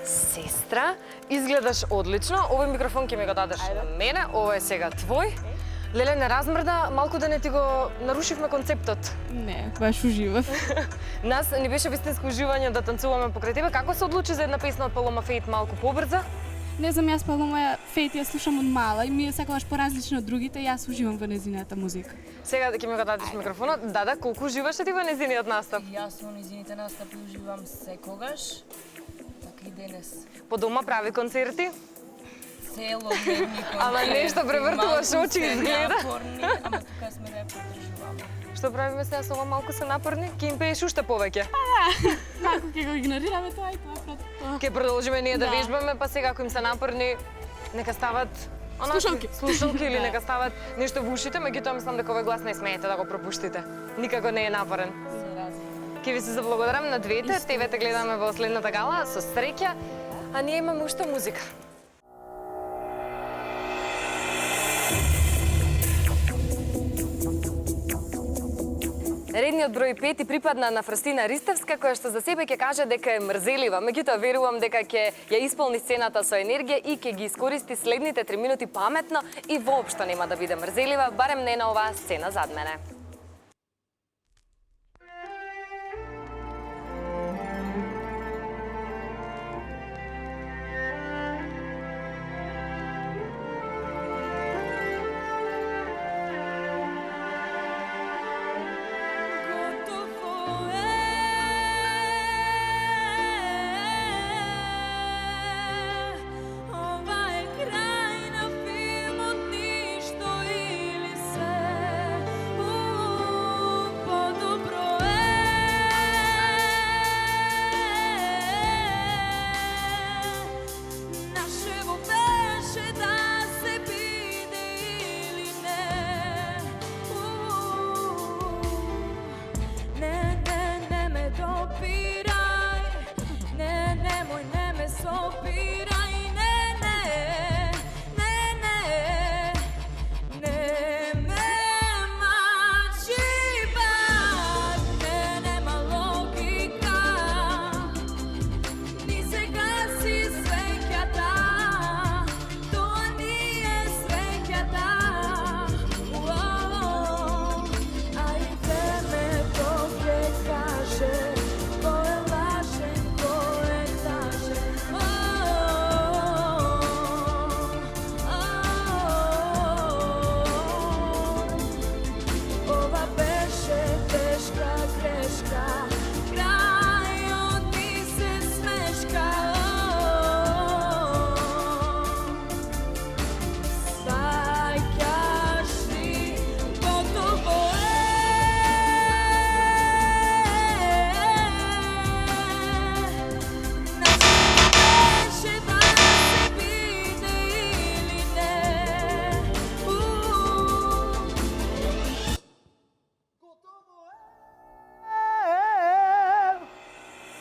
сестра. Изгледаш одлично. Овој микрофон ќе ми го дадеш на мене. Ова е сега твој. Леле, не размрда, малку да не ти го нарушивме концептот. Не, баш уживав. Нас ни беше вистинско уживање да танцуваме покрај тебе. Како се одлучи за една песна од Палома Фейт малку побрза? Не знам, јас па моја Фейт ја слушам од мала и ми е секогаш поразлична од другите и јас уживам во незината музика. Сега ќе ми го дадеш микрофонот. Да, колку уживаше ти во незиниот настап? Јас во незините настапи уживам секогаш, така и денес. По дома прави концерти? Цело дневни концерти. Ама нешто превртуваш очи изгледа. Ама тука сме да ја поддржуваме. Што правиме сега со ова малку се напорни? Ќе им пееш уште повеќе? Малку ќе го игнорираме тоа и тоа. Ќе продолжиме ние да вежбаме, па сега ако им се напорни, нека стават слушалки или нека стават нешто во ушите, меѓутоа мислам дека овој глас не смеете да го пропуштите. Никако не е напорен. Ќе ви се заблагодарам на двете, тебе те гледаме во следната гала, со среќа, а ние имаме уште музика. Редниот број 5 припадна на Фросина Ристевска, која што за себе ќе каже дека е мрзелива. Меѓутоа верувам дека ќе ја исполни сцената со енергија и ќе ги искористи следните 3 минути паметно и воопшто нема да биде мрзелива, барем не на оваа сцена зад мене.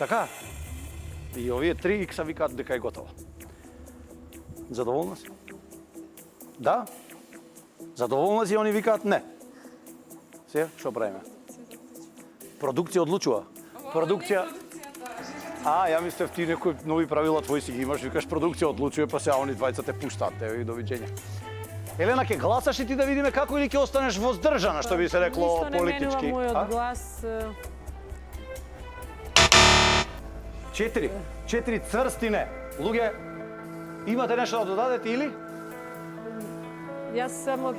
Така? И овие 3 икса викаат дека е готово. Задоволна си? Да? Задоволна си, они викаат не. Сега, што правиме? Продукција одлучува. Продукција... ја мислев ти некои нови правила твои си ги имаш, викаш продукција одлучува, па сега они двајца те пуштаат, и довиđenja. Елена, ќе гласаш и ти да видиме како или ќе останеш воздржана, што би се рекло политички? Ништо не менува мојот глас. 4 црстине. Луѓе, имате нешто да додадете или? Јас само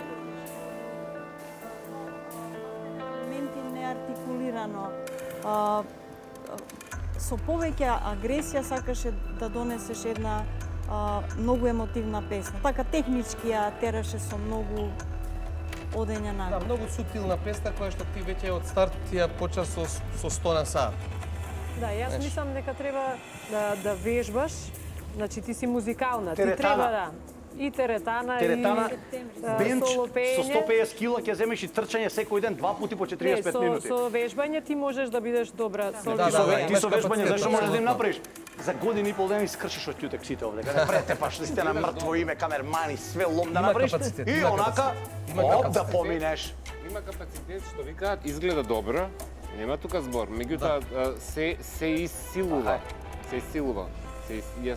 моменти неартикулирано. Со повеќе агресија сакаше да донесеш една многу емотивна песна. Така технички ја тераше со многу одења на. Да, многу сутилна песна која што ти веќе од старт ја почна со 100 на сат. Да, јас мислам дека треба да вежбаш, значи ти си музикална, ти Теретана. треба да и теретана, бенч соло со пеење. 150 кила ќе земеш и трчање секој ден 2 пати по 45 минути. Со вежбање ти можеш да бидеш добра со Ти со вежбање зашто можеш да им направиш? За година и пол дена искршиш од тютек сите овде. Каде претепаш ли сте на мртво име, камермани, све лом да направиш и онака да поминеш. Има капацитет што викаат изгледа добро, нема тука збор. Меѓутоа се исилува. Се исилува.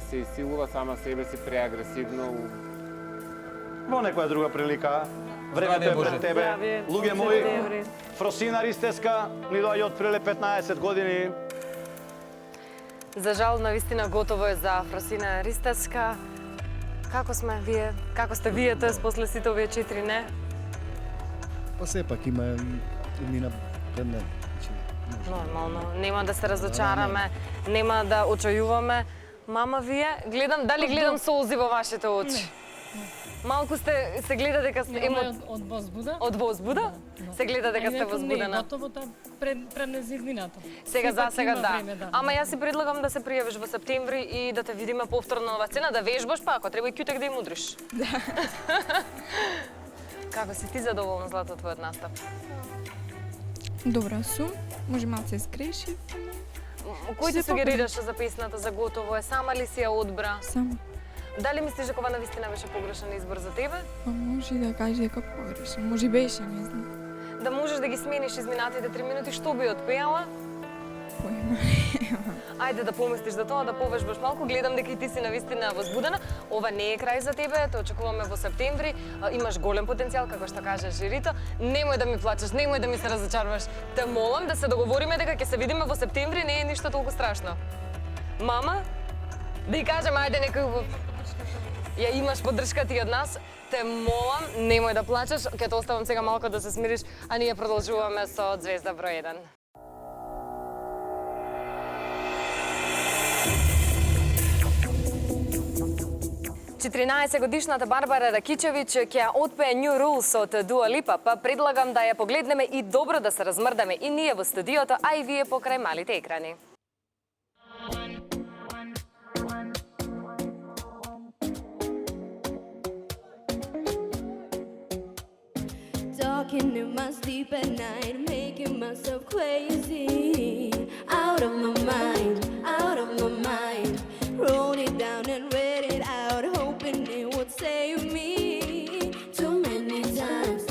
Се исилува сама себе си преагресивно. Во некоја друга прилика, времето е пред тебе. Луѓе мои, Фросина Ристевска ни доаѓа од приле 15 години. За жал, навистина готово е за Фросина Ристевска. Како сме вие? Како сте вие, тоест после сите овие 4 не? Па сепак има и мина пред мен. Нормално, нема да се разочараме, нема да очајуваме. Мама, вие, дали гледам солзи во вашите очи? Малку се гледа дека сте од возбуда. Од возбуда? Се гледа дека сте возбудена. Не, готово тоа пред незиднината. Сега за сега да. Ама јас си предлагам да се пријавиш во септември и да те видиме повторно на оваа сцена, да вежбаш, па ако треба и кјутек да им удриш. Да. Како си ти задоволна, Злато, твојот настап? Добра сум, може малце скреши. Кој ти сугерираше за песната за Готово е? Сама ли си ја одбра? Сама. Дали мислиш дека ова навистина беше погрешен избор за тебе? Па може да кажеш дека погрешен, може беше, не знам. Да можеш да ги смениш изминатите 3 минути, што би отпеала? Појма. Ајде да помислиш за тоа, да повежбаш малку. Гледам дека и ти си навистина возбудена. Ова не е крај за тебе, те очекуваме во септември. Имаш голем потенцијал, како што каже жирито. Немој да ми плачеш, немој да ми се разочаруваш. Те молам да се договориме дека ќе се видиме во септември, не е ништо толку страшно. Мама, да ја кажем, ајде некој ја имаш поддршка ти од нас, те молам, немој да плачеш, ќе те оставам сега малку да се смириш, а ние продолжуваме со Звезда број 1. Четиринаесетгодишната Барбара Ракичевиќ ќе отпее New Rules од Dua Lipa, па предлагам да ја погледнеме и добро да се размрдаме и ние во студиото, а и вие покрај малите екрани. Talking in my sleep at night, making myself crazy. Out of my mind, out of my mind. Wrote it down and read it out, hoping it would save me. Too many times,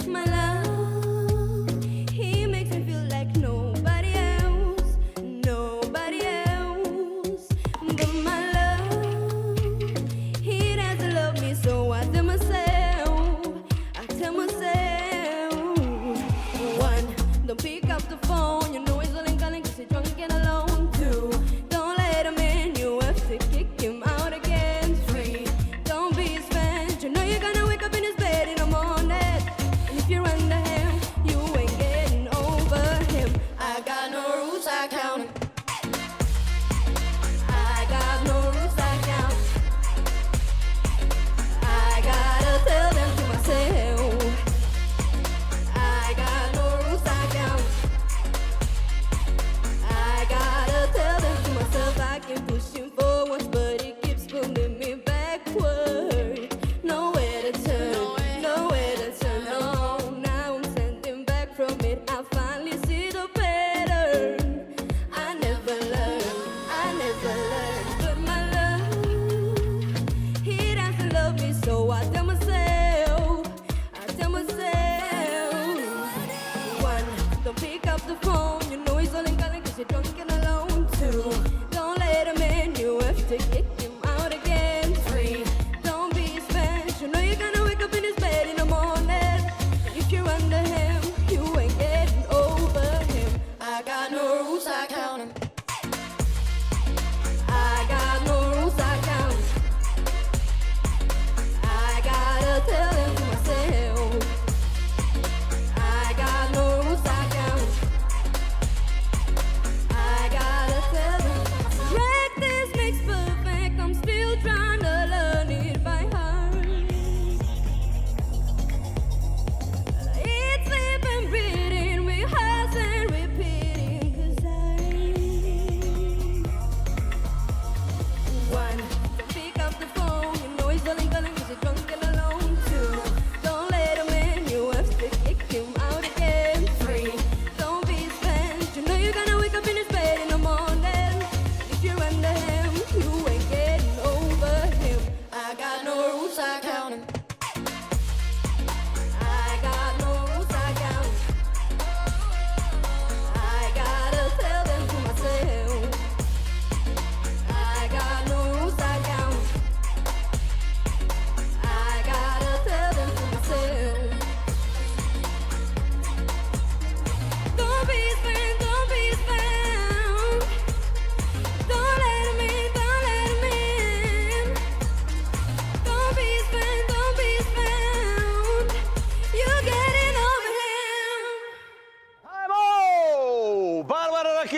my love, he makes me feel like nobody else. But my love, he doesn't love me, so I tell myself, one, don't pick up the phone, you know he's only calling 'cause you're drunk and alone. Two, don't let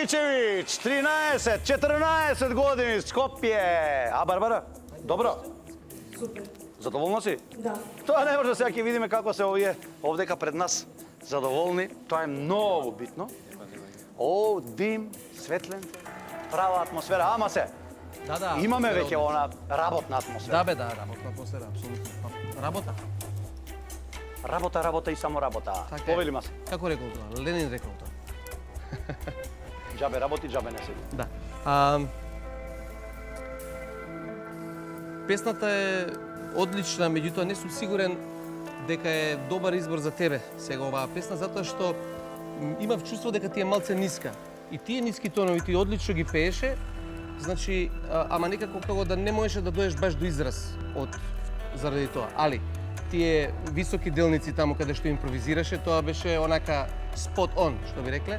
Кичевич, 13, 14 години, Скопје. А Барбара? Добро? Супер. Задоволна си? Да. Тоа не може сега ќе видиме како се овдека пред нас задоволни. Тоа е многу битно. О, дим, светлен, права атмосфера, ама се. Да. Имаме веќе она работна атмосфера. Да, работна атмосфера, апсолутно. Работа. Работа и само работа. Повели ма се. Како рекол тоа? Ленин рекол тоа. Джабе работи, джабе не седи. Да. Песната е одлична, меѓутоа не сум сигурен дека е добар избор за тебе сега оваа песна, затоа што имав чувство дека ти е малце ниска. И тие ниски тонови ти одлично ги пееше, значи, ама некако како да не можеше да доеш баш до израз заради тоа. Али, тие високи делници таму каде што импровизираше, тоа беше онака spot on, што би рекле.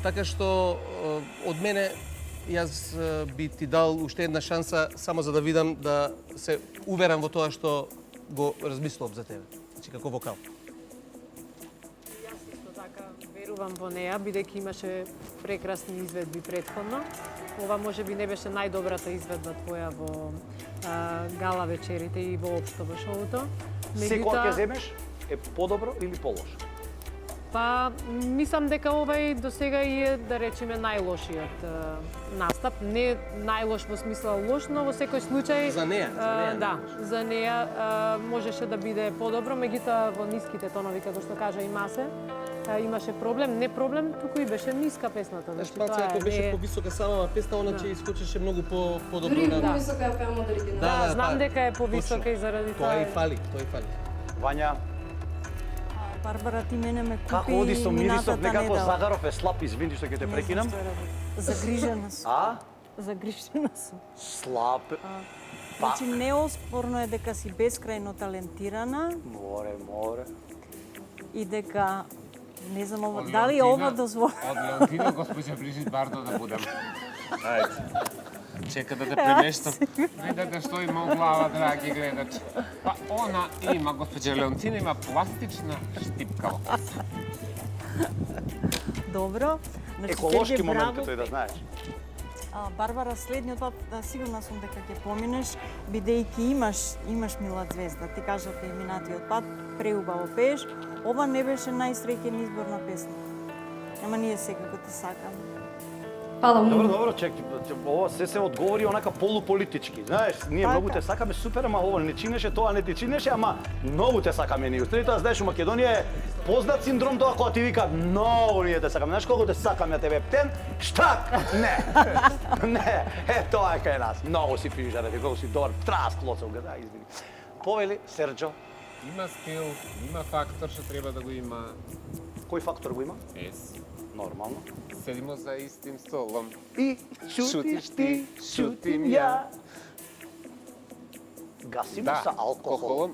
Така што од мене јас би ти дал уште една шанса само за да видам да се уверам во тоа што го размислував за тебе. Значи како вокал. Јас исто така верувам во неа, бидејќи имаше прекрасни изведби претходно. Ова можеби не беше најдобрата изведба твоја во гала вечерите и воопшто во шоуто. Секоја ќе земеш е подобро или полошо? Па, мислам дека овај до сега е, да речеме, најлошиот настап. Не најлош во смисла лош, но во секој случај... За неа. Да, за неа можеше да биде подобро, меѓутоа во ниските тонови, како што кажа и Масе, имаше проблем, не проблем, туку и беше ниска песната. Значи, Палце, ако беше повисока самава песна, она ќе искочеше многу подобро. Дури повисока ја пеам од оригинал. Да, знам дека е повисока и заради тоа. Тоа и фали. Вања, Барбара, ти мене ме купи како оди со мирисот, минатата некако недела. Загаров е слаб, извини што ќе те прекинам. Загрижена сум. А? Загрижена сум. Слаб. Значи, неоспорно е дека си бескрајно талентирана Море. и дека, не знам, ова, дали ова дозволи? Од Леонтина, госпоđа Брижит Бардо да будам. Ајде. Чека да те премештам. Видете што има у глава, драги гледачи. Па она има, госпоđа Леонтина има пластична штипка во коса. Добро. Значи, Еколошки Сергеј, момент браво. тој да знаеш. Барбара, следниот пат, сигурна сум дека ќе поминеш, бидејќи имаш мила звезда. Ти кажав и минатиот пат, преубаво пееш. Ова не беше најсреќен избор на песна. Ама ние секако те сакаме. Фала многу. Добро, чек, ова се одговори онака полуполитички. Знаеш, ние Така. многу те сакаме, супер, ама ова не чинеше, тоа не ти чинеше, ама многу те сакаме ние. Устри тоа, знаеш, у Македонија е познат синдром тоа кога ти вика многу ние те сакаме. Знаеш колку те сакаме ја тебе птен? Штак! Не! Не! Тоа е кај нас. Многу си пижа, колку си добар, траст лоцов га, извини. Повели, Серджо. Има стил, има фактор што треба да го има. Кој фактор го има? Ес. Нормално. Седимо за истим столом. И шутиш ти, шутим ја. Гасимо са алкохол.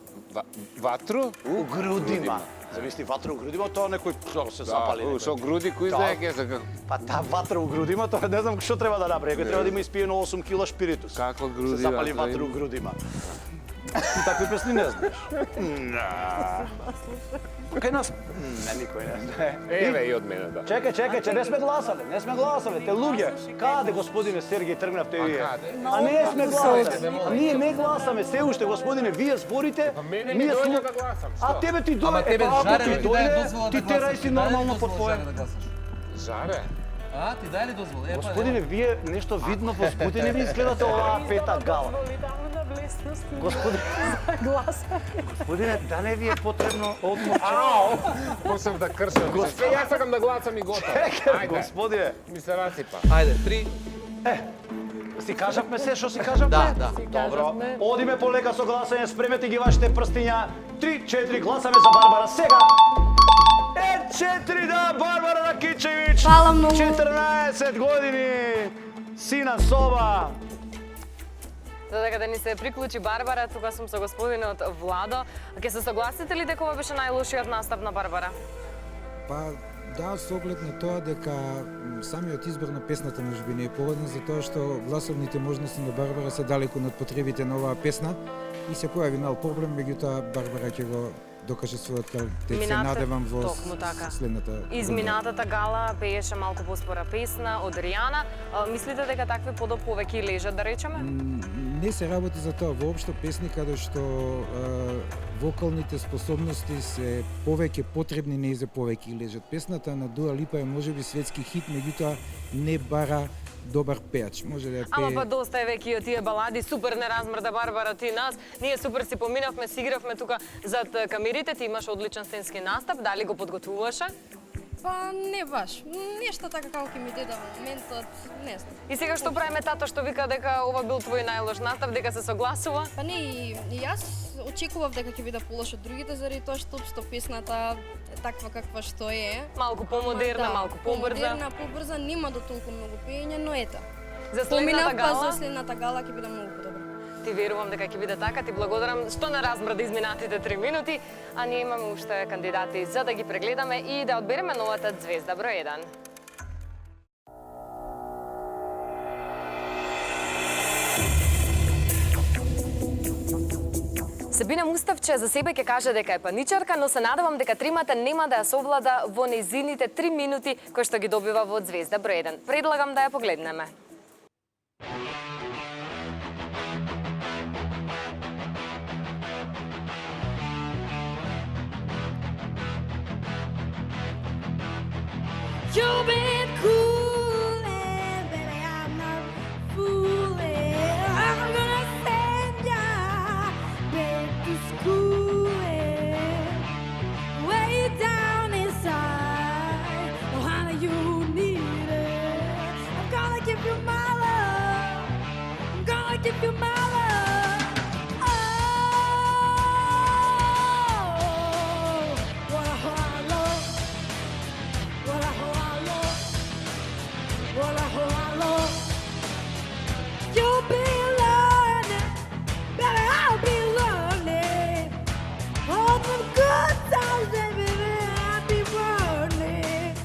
Ватру? У грудима. Замисли ватра у грудима, тоа некој што се запали. Шо груди, кој знае ке за Па таа ватра у грудима, тоа не знам што треба да направи. Кој треба да има испиено 8 кила шпиритус. Каква груди? Се запали ватра у грудима. Ти такви песни не знаеш. Кај нас? Не, никој не знае. Еве и од мене, да. Чекај, не сме гласале, те луѓе. Каде, господине Сергеј, тргнавте вие? А не сме гласале. Ние не гласаме, се уште, господине, вие зборите. Мене ми дојде да гласам, што? А тебе ти Ама дојде, тебе ако Жаре ти ти даде дојде, дозвола ти да терај гласаш. си нормално под поем. Жаре? А, ти дај ли дозвола? Господине, вие нешто видно возбудени ви изгледате оваа пета гала. Господине, да не ви е потребно одмор. Ау! Почнав да кршам. Јас сакам да гласам и готово. Чекај, господине. Ми се расипа. Ајде, 3. Си кажавме се што си кажавме? Да. Добро. Одиме полека со гласање, спремете ги вашите прстиња. 3-4 гласаме за Барбара сега. 4 да, Барбара Ракичевиќ. Фала многу. 14 години. Сина Соба. За дека да ни се приклучи Барбара, тука сум со господинот Владо. Ке се согласите ли дека ова беше најлошиот настап на Барбара? Па, да, со оглед на тоа дека самиот избор на песната можеби не е поводен, затоа што гласовните можности на Барбара се далеку над потребите на оваа песна и се појави мал проблем, меѓутоа Барбара ќе го докаже својот квалитет. Се Мината- надевам во токму така. следната Изминатата гала пееше малку поспора песна од Ријана. Мислите дека такви повеќе лежат, да речеме? Не се работи за тоа. Воопшто песни каде што вокалните способности се повеќе потребни, не за повеќе лежат. Песната на Дуа Липа е можеби светски хит, меѓутоа не бара добар пеач. Може да ја Ама пее... па доста е веќе и од тие балади, супер не размрда Барбара ти нас. Ние супер си поминавме, си игравме тука зад камерите, ти имаш одличен сценски настап, дали го подготвуваше? Па не баш. Нешто така како ќе ми деда во моментот, не знам. И сега што правиме тато што вика дека ова бил твој најлош настап, дека се согласува? Па не, и јас очекував дека ќе биде полош од другите заради тоа што песната е таква каква што е. Малку помодерна, малку побрза. Помодерна, побрза, нема до толку многу пеење, но ета. За следната гала? За следната гала ќе биде многу подобро. Ти верувам дека ќе биде така, ти благодарам што не размрда изминатите 3 минути, а ние имаме уште кандидати за да ги прегледаме и да одбереме новата звезда број 1. Сабина Муставче за себе ќе каже дека е паничарка, но се надевам дека тримата нема да ја совлада во нејзините 3 минути кои што ги добива во звезда број 1. Предлагам да ја погледнеме. You've been coolin', baby, I'm not foolin'. I'm gonna send ya back to school, way down inside. Oh, honey, you need it. I'm gonna give you my love. I'm gonna give you my love. Oh, what a whole love. What a whole love. What a whole love. You'll be learning, baby, I'll be learning. All the good times, baby, I'll be running.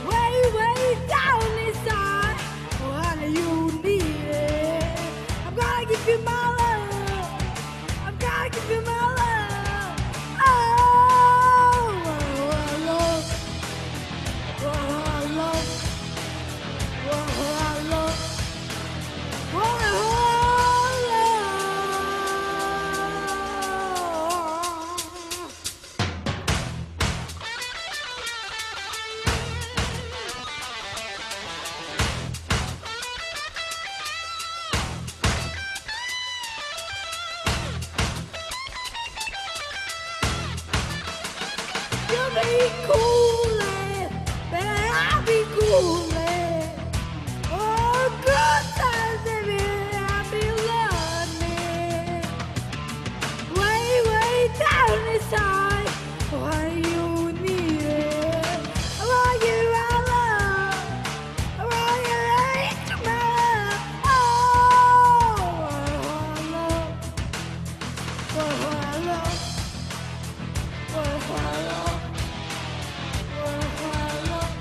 Way, way down inside. Oh, honey, you need it. I'm gonna give you my love. I'm gonna give you my love. Oh, what a love. What a love. What a love. What a love. You'll be coolin', baby, I'll be coolin'. Oh, good times, baby, I'll be learning. Way, way down inside, why you need it. I want you, I love. I want you into my love. Oh, what a love. What a love. What a love.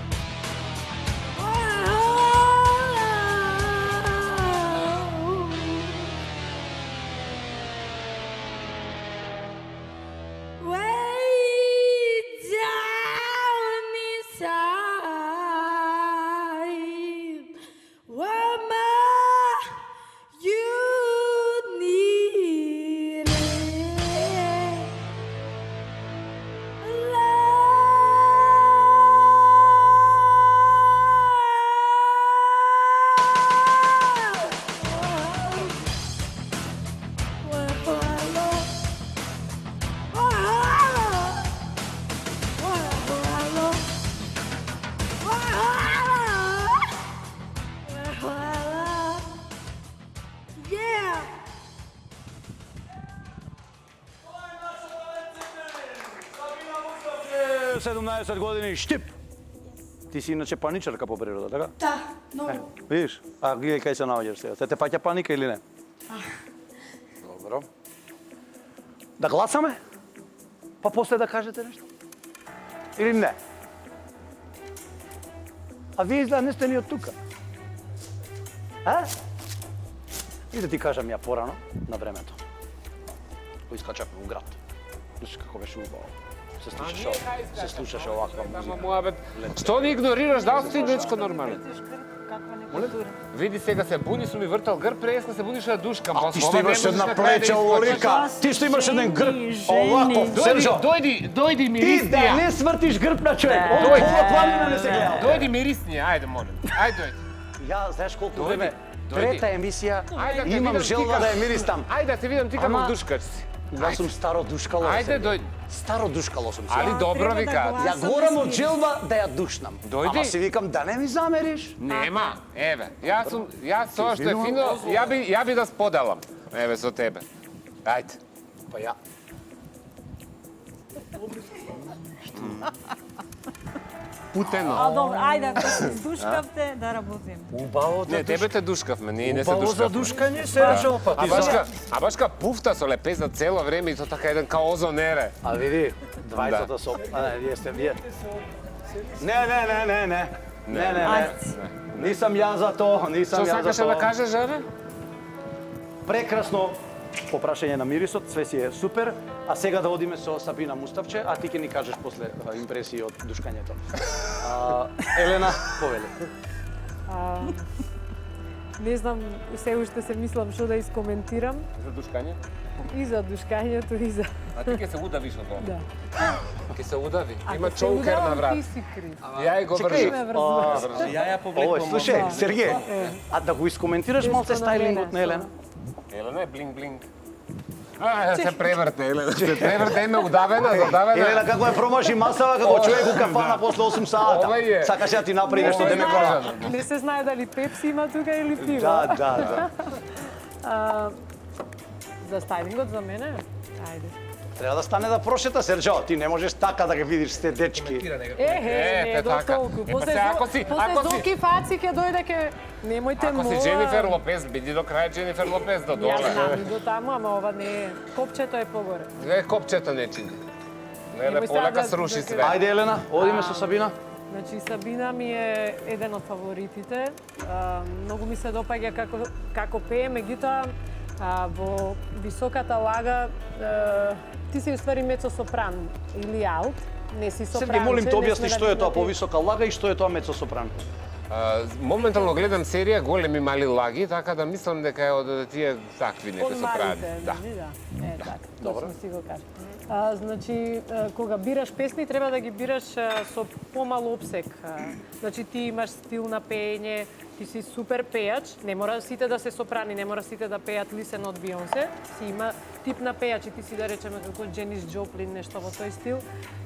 Yeah! 17 години, штип! Ти си иначе паничарка по природа, така? Да, много. Видиш? А гледај кај се наоѓаш сега. Те паќа паника или не? Добро. Да гласаме? Па после да кажете нешто? Или не? А вие изгледа не сте ни од тука. А? И да ти кажам ја порано, на времето. Поискачавме у град. Слушай како беше убаво. Се слушаше оваква музика. Муабет. Што не игнорираш? Дал си дечко нормално? Види сега се буни, сум ми вртал грб, преска се будиш да душкам. А ти што имаш една плеча олика, ти што имаш еден грб овако, Серджо. Дојди ми Ти да не свртиш грб на човек, ова планина не се гледа. Дојди мирисни, ајде молим. Ајде дојди. Ја знаеш колку време трета емисија Ајде, имам желба да ја миристам. Ајде да те видам ти како душкаш си. Јас сум старо душкало. Ајде дојди. Старо душкало сум. Али добро вика. Ја горам од желба да ја душнам. Дојди. Ама си викам да не ми замериш. Нема, еве. Јас тоа што е фино, ја би да споделам. Еве со тебе. Ајде. Па ја. Путено. А добро, ајде, ако се душкавте, да работиме. Убаво Не, тебе те душкавме, ние не се Убаво за душкавме. душкање, Серджо, па ти А башка пуфта со лепеза цело време и то така еден као озонере. А види, двајцата со... вие сте вие. Не. Нисам ја за тоа, нисам Што ја за сакаше тоа. да кажеш, Жаре? Прекрасно по прашање на мирисот, све си е супер. А сега да одиме со Сабина Муставче, а ти ќе ни кажеш после импресии од душкањето. Елена, повели. Не знам, се уште се мислам што да искоментирам. За душкање? И за душкањето, и за... А ти ќе се удавиш од тоа? Да. Ќе се удави. Има Ако се чоукер на удавам, врат. ти си крив. Ја и го вржам. Ја повлекувам. Слушај, Сергеј, а да го искоментираш малце стайлингот на Елена? Елена е блинг-блинг. Се преврте, Елена. Се преврте, име удавена, задавена. Елена, како е промаши масава, како човек у кафана после 8 саата. Ова е. Сакаш ја ти направи нешто да ме кола. Не се знае дали пепси има тука или пиво. Да. За стайлингот за мене? Ајде. Треба да стане да прошета, Серджо. Ти не можеш така да ги видиш сте дечки. Не, до така. толку. Па После се, ако си- Зоки Фаци ќе дојде ке... Немојте Ако си мола. Дженифер Лопез, биди до крај Дженифер Лопез до Јас доле. знам и до таму, ама ова не е. Копчето е погоре. Копчета не чини. Леле, Немој сега полека да- сруши да- све. Ајде, Елена, одиме со Сабина. Значи, Сабина ми е еден од фаворитите. Многу ми се допаѓа како пее, меѓутоа во високата лага ти си уствари мецо-сопран или алт, не си сопранче. Сергеј, молим те не објасни сме што е тоа развивати- повисока лага и што е тоа мецо-сопран. Моментално гледам серија големи мали лаги, така да мислам дека е од тие такви некои Од сопрани. малите, Да. да. Е, така, Добро. точно си го кажа. Значи, кога бираш песни, треба да ги бираш со помал опсек. Значи, ти имаш стил на пеење, ти си супер пејач, не мора сите да се сопрани, не мора сите да пеат Listen од Бионсе, си има тип на пејач и ти си да речеме како Дженис Джоплин, нешто во тој стил.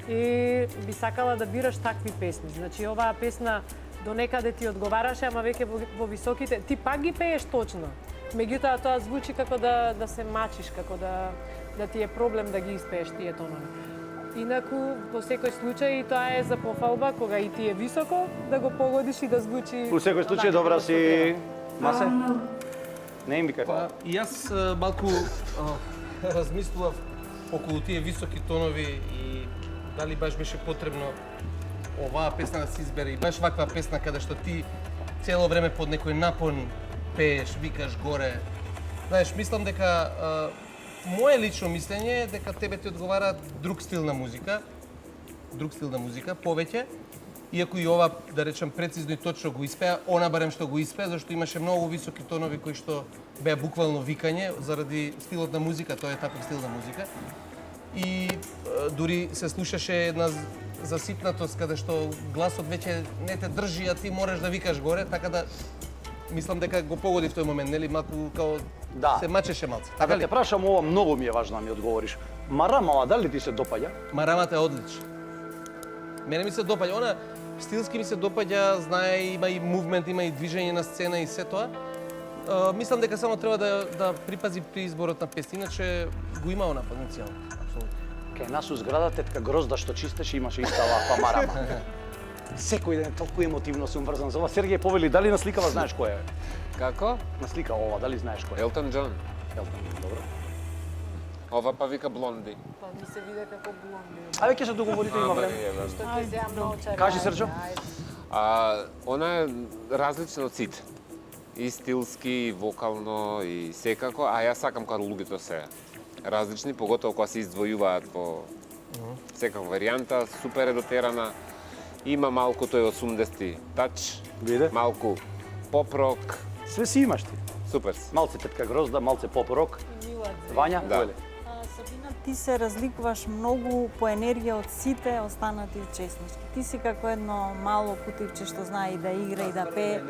И би сакала да бираш такви песни. Значи, оваа песна до некаде ти одговараше, ама веќе во високите, ти пак ги пееш точно. Меѓутоа тоа звучи како да се мачиш, како да ти е проблем да ги испееш тие тонови. Инаку, во секој случај, тоа е за пофалба, кога и ти е високо, да го погодиш и да звучи... Во секој случај, добра си... Масе? Не им викај. Па, и јас малку размислував околу тие високи тонови и дали баш беше потребно оваа песна да се избере и баш ваква песна каде што ти цело време под некој напон пееш, викаш горе. Знаеш, мислам дека мое лично мислење е дека тебе ти одговара друг стил на музика, повеќе. Иако и ова, да речем, прецизно и точно го испеа, она барем што го испеа, зашто имаше многу високи тонови кои што беа буквално викање заради стилот на музика, тоа е таков стил на музика. И дури се слушаше една засипнатост каде што гласот веќе не те држи, а ти мораш да викаш горе, така да мислам дека го погоди в тој момент, нели, малку као се мачеше малце. Така те прашам, ова многу ми е важно да ми одговориш. Марамава, дали ти се допаѓа? Марамата е одлична. Мене ми се допаѓа, она стилски ми се допаѓа, знае, има и мувмент, има и движење на сцена и се тоа. Мислам дека само треба да припази при изборот на песни, иначе го има она потенцијал, апсолутно. Кај нас у зграда тетка Грозда што чистеше имаше иста ваква марама. Секој ден толку емотивно сум врзан за ова. Сергеј, повели, дали на сликава знаеш кој е? Како? На слика ова, дали знаеш кој е? Елтон Џон. Елтон Џон, добро. Ова па вика Блонди. Па ми се виде како Блонди. Ајде ќе се договорите, има време. Што ќе земам на очари. Кажи, Серджо. Она е различна од сите. И стилски, и вокално, и секако, а јас сакам како луѓето се. различни, поготово кога се издвојуваат по секаква варијанта, супер е дотерана. Има малку тој 80-ти тач, малку поп-рок. Све си имаш ти. Супер. Малце Петка Грозда, малце поп-рок. Вања, Да. Сабина, ти се разликуваш многу по енергија од сите останати учеснички. Ти си како едно мало кутивче што знае и да игра и да пее.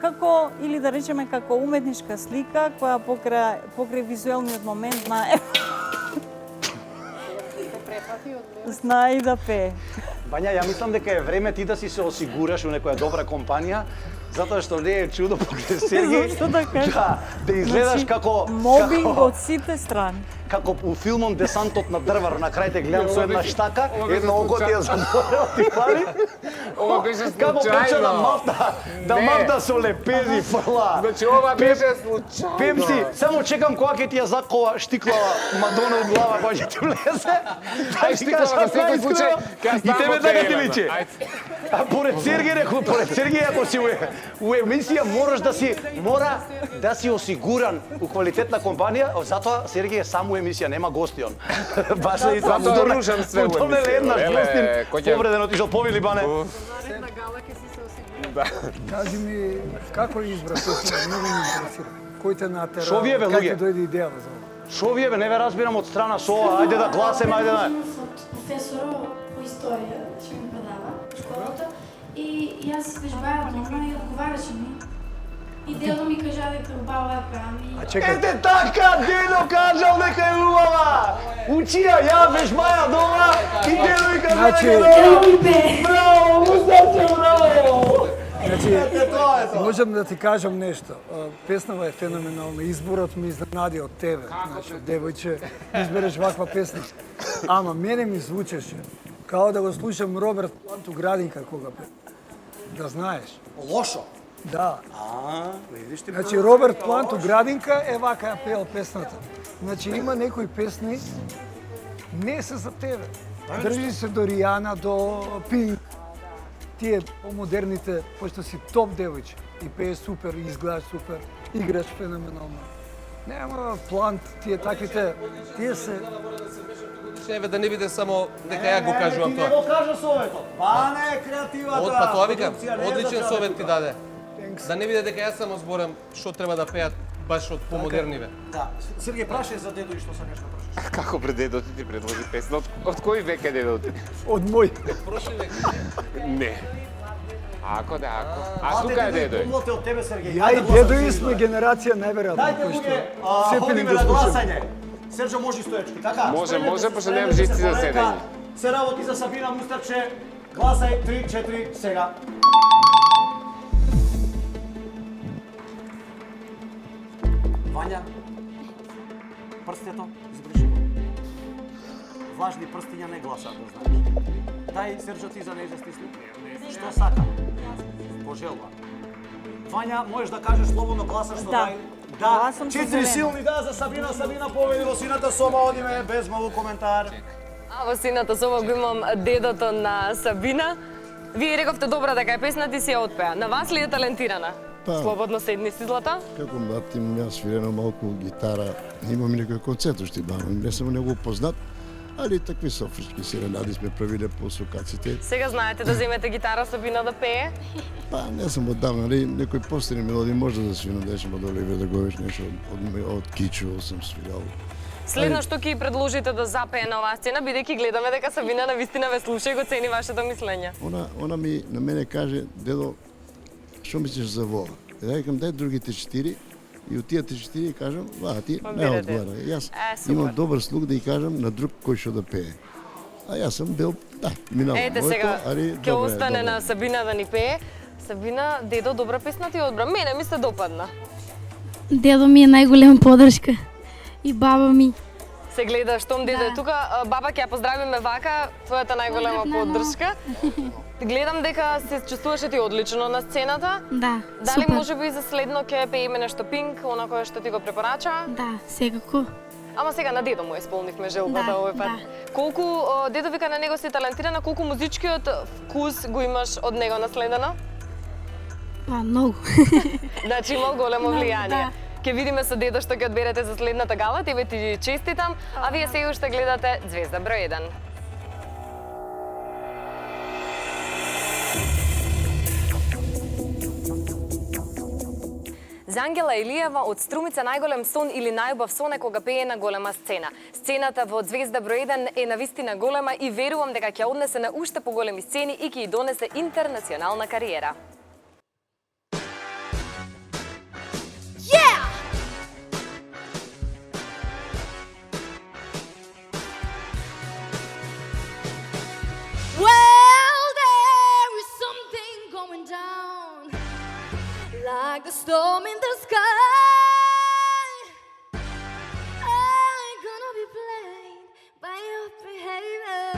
Како, или да речеме како уметничка слика која покрај визуелниот момент знае и да пее. Вања, ја мислам дека е време ти да си се осигураш у некоја добра компанија, затоа што не е чудо покрај Сергеј. Зошто да кажеш? Да изгледаш како мобинг од сите страни. Како у филмом Десантот на дрвар, на крај те гледам со една штака, едно око ти ја затворил, ти фали. Ова беше Како почна да случајно. мавта со лепези фрла. Значи ова беше случајно. Пемси, само чекам кога ќе ти ја закова штиклава Мадона од глава, кога ќе ти влезе. Ај штиклава на секој случај, И тебе така ти личи. А поред Сергеј, ако си у емисија, мора да си осигуран у квалитетна компанија, затоа Сергеј е само у емисија, нема гостион. Баш и тоа Затоа рушам све у емисија. еднаш гостин, кој ќе- повреден отишол повили бане. Наредна гала ќе си се осигури. Кажи ми, како избра песна, многу ме интересира. Кој те натера? Шо вие, бе, Как луѓе? ти дојде идејава за ова? Шо вие бе, не ве разбирам од страна со ова, ајде да гласеме, ајде да... Професорот по историја што ми предава во школата и јас вежбајав дома и одговараше ми. И дедо ми кажа дека убава ја пеам и... Ете така, дедо кажал дека е убава! Учија, ја вежбаја дома и дедо ми кажа Значи- дека е убава! Браво, Мустарче, браво! Значи, можам да ти кажам нешто. Песнава е феноменална. Изборот ме изненади од тебе. Значи, девојче, избереш ваква песна. Ама мене ми звучеше као да го слушам Роберт Плант у Градинка кога пе. Да знаеш. Лошо. Да. Видиш ти. Значи Роберт Плант у Градинка е вака ја пеел песната. Значи има некои песни не се за тебе. Држи се до Ријана, до Пинк. Тие помодерните, пошто си топ девојче и пее супер, и изгледаш супер, играш феноменално. Нема Плант, тие таквите, тие се... Еве да не биде само дека ја го кажувам Ти не тоа. го кажа советот. Бане е креативата. Од па тоа викам, продукција не е за одличен совет ти даде. Thanks. Да не биде дека јас само зборам што треба да пеат баш од помодерниве. Да, Сергеј прашај за дедо и што сакаш да прашаш. Како пред дедо ти предложи песна? Од кој век е дедо ти? Од мој. Прошли век. Не. Ако да, ако. А тука е дедо. Помлате од тебе, Сергеј. Ја и дедо и сме генерација најверојатно Дајте кои што луѓе, сепели ходиме го на слушаме. гласање. Серджо може стоечки, така? Може, Спремете може, се, пошто спремете немам жици се, за полека. седење. Се работи за Сабина Мустарче. Гласај 3-4 сега. Вања, прстето, избриши го. Влажни прстиња не гласаат, да знаеш. Дај, Серджо, ти за нејзе стисни. Што сака? Пожелба. Вања, можеш да кажеш слободно, гласаш со Да. дај. Да, Гласам со 4 зелено. силни да за Сабина. Сабина победи во сината соба, одиме без малку коментар. А во сината соба го имам дедото на Сабина. Вие рековте добра дека е песна, ти си ја отпеа. На вас ли е талентирана? Па. Слободно седни си, Злата. Како млад имам јас свирено малку гитара, имам и некој концерт уште бавам, не сум него познат, али такви софрички серенади сме правиле по сукаците. Сега знаете да земете гитара Сабина да пее. Па не сум оддавна, али некои постарни мелодии може да свирам, да шема доле да говориш нешто од Кичо сум свирал. Следно што ќе предложите да запее на оваа сцена, бидејќи гледаме дека Сабина навистина ве слуша и го цени вашето мислење. Она ми на мене каже, дедо, што мислиш за во? Да викам, дај другите 4 и од тие 4 кажам, ти не Победете. одговара. Јас супер. имам добар слух да ја кажам на друг кој што да пее. А јас сум бил, да, минал Ете моето, сега, али ќе добро е, остане добро е. на Сабина да ни пее. Сабина, дедо, добра песна ти одбра. Мене ми се допадна. Дедо ми е најголема поддршка. И баба ми. Се гледа штом дедо е тука. Баба, ќе ја поздравиме вака, твојата најголема Поздрав, мамо. поддршка. Гледам дека се чувствуваше ти одлично на сцената. Да, Дали супер. може би за следно ќе пееме нешто Пинк, она кое што ти го препорача? Да, секако. Ама сега на дедо му исполнивме желбата Да, овој пат. да. Колку дедо вика на него си талентирана, колку музичкиот вкус го имаш од него наследено? Па, многу. Значи има големо Многу, влијание. да. Ке видиме со дедо што ќе одберете за следната гала, тебе ти честитам, а вие сега уште гледате Звезда број 1. За Ангела Илиева од Струмица најголем сон или најубав сон е кога пее на голема сцена. Сцената во Звезда број 1 е навистина голема и верувам дека ќе однесе на уште поголеми сцени и ќе ја донесе интернационална кариера. Yeah! Well, there is something going down, like the storm in the sky. I'm gonna be played by your behavior.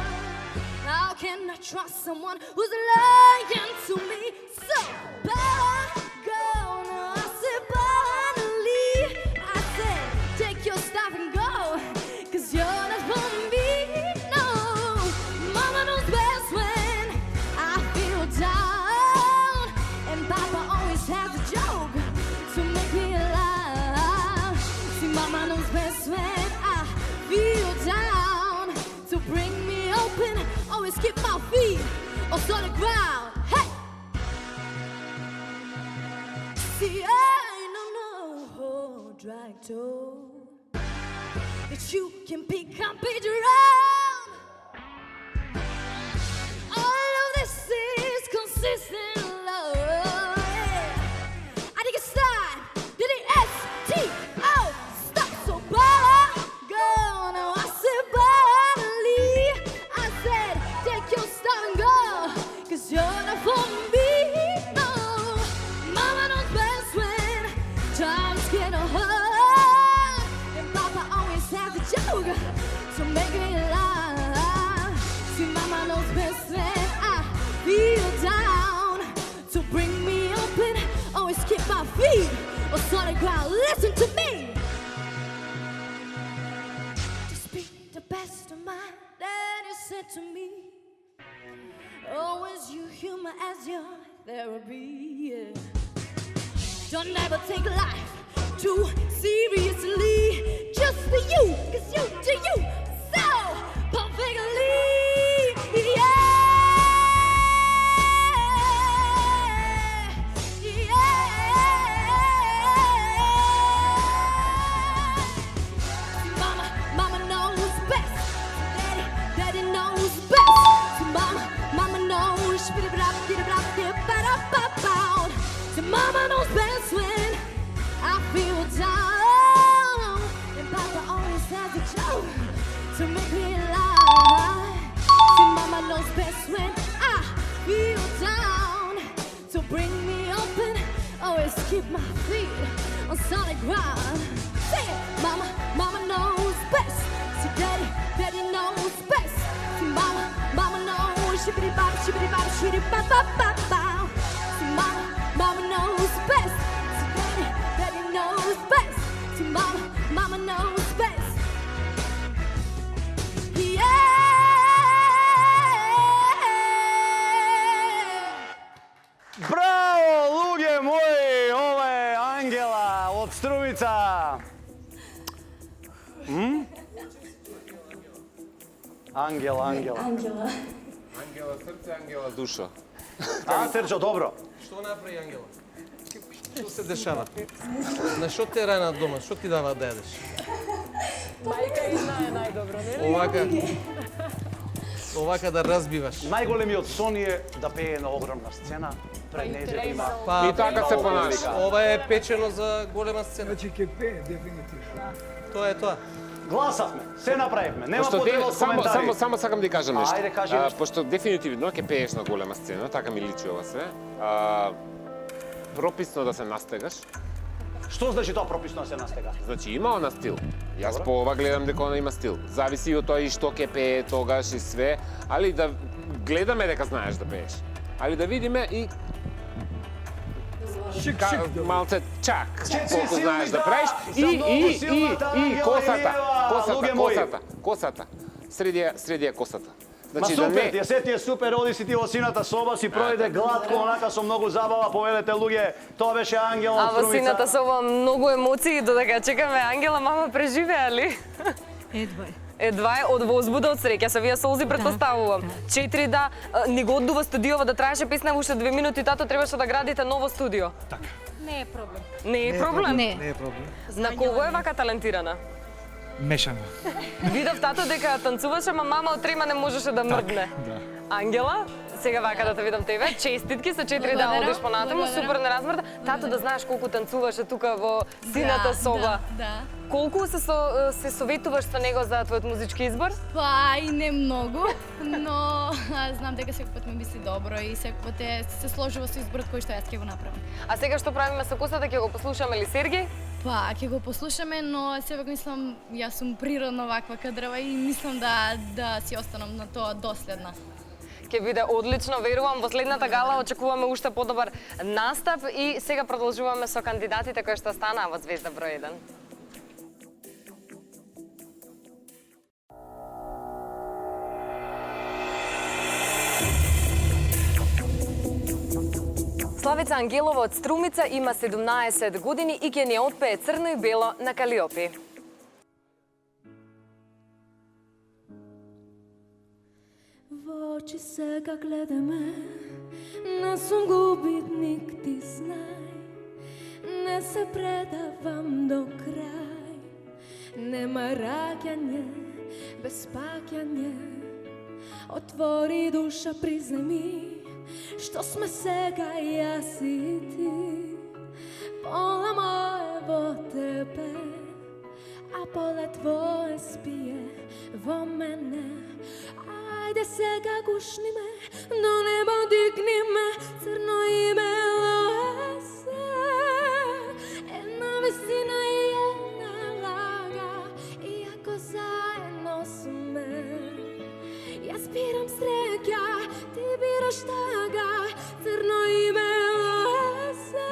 How can I trust someone who's lying to me? So bad, girl, now I said finally. I said, take your stuff and go, 'cause you're not for me, no. Mama knows best when I feel down, and Papa always has a joke to make me laugh. See, Mama knows best when I feel down, to bring me open, always keep my feet on solid ground. Hey! See, I don't know drag toe that you can pick up it around. All of this is consistent love. I think it's time. Did it S-T-O? Stop so bad, girl. Now I said finally. I said take your stuff and go, 'cause you're not for me, no. Mama knows best when times get hard, and Papa always has a joke to make me laugh. See, Mama knows best when I feel down, to bring me open, always keep my feet on solid ground. Listen to me. Just be the best of mine, Daddy said to me. Always use humor as your therapy, yeah. Don't ever take life too seriously. Just be you, 'cause you do you so perfectly, yeah. Mama knows best. Daddy knows best. See, Mama knows. See, Mama knows best when I feel down, and Papa always has a joke to make me laugh. See, Mama knows best when I feel down, to bring me open, always keep my feet on solid ground. Say it, Mama knows best. See, Daddy knows best. See, Mama knows. Shibbity bop, shibbity bop, shibbity bop, bop, bop, bop. See, Mama knows best. See, Daddy knows best. See, Mama knows best. Браво, луѓе мои! Ова е Ангела од Струмица. Ангела. Ангела срце, Ангела душа. А, Серджо, добро. Што направи Ангела? Што се дешава? На што те рана дома? Што ти дава да едеш? Мајка и знае најдобро, нели? Овака да разбиваш. Најголемиот сон е да пее на огромна сцена, пред нејзе да има. И така се понаша. Ова е печено за голема сцена. Значи ќе пее дефинитивно. Тоа е тоа. Гласавме, се направивме, нема Пошто потреба од коментари. само сакам да кажам нешто. Ајде, кажи нешто. Пошто дефинитивно ќе пееш на голема сцена, така ми личи ова све. Прописно да се настегаш. Што значи тоа прописно да се настега? Значи има она стил. Јас по ова гледам дека она има стил. Зависи и од тоа и што ќе пее тогаш и све, али да гледаме дека знаеш да пееш. Али да видиме и малце чак, колку знаеш да правиш и косата, средија косата. Ма Значи, да супер, не- ти се ти е супер, оди си ти во сината соба, си проведе гладко, онака со многу забава, поведете луѓе, тоа беше Ангела А од во Струмица. сината соба многу емоции, додека чекаме Ангела, мама преживеа ли? Едва е. Едва е од возбуда, од среќа, се вие солзи предпоставувам. 4 да не го оддува студиова да траеше песна уште 2 минути, тато требаше да градите ново студио. Не е проблем. Не е проблем. Не. Не е проблем. На кого е вака талентирана? Мешано. Видов тато дека танцуваше, ама мама од трема не можеше да мрдне. Да. Ангела, сега вака да те видам тебе. Честитки со 4 да Благодарам, одиш понатаму, благодарам. супер не размрда. Тато да знаеш колку танцуваше тука во сината соба. Да. Колку се советуваш со него за твојот музички избор? Па и не многу, но знам дека секој пат ме мисли добро и секој пат се сложува со изборот кој што јас ќе го направам. А сега што правиме со косата, ќе го послушаме ли Сергеј? Па, ќе го послушаме, но сепак мислам, јас сум природно ваква кадрава и мислам да си останам на тоа доследна. Ќе биде одлично, верувам. Во следната гала очекуваме уште подобар настап и сега продолжуваме со кандидатите кои што станаа во Звезда број 1. Славица Ангелова од Струмица има 17 години и ќе ни отпее Црно и бело на Калиопи. Во очи сега гледаме, не сум губитник, ти знај. Не се предавам до крај. Нема раѓање, без паѓање. Отвори душа, признай што сме сега јас и ти. Пола моје во тебе, а поле твое спие во мене. Ајде сега гушни ме, до небо дигни ме, црно и бело е се. Една вистина и една лага, иако заедно сме. Јас бирам среќа, ти бираш тага, црно и бело е се.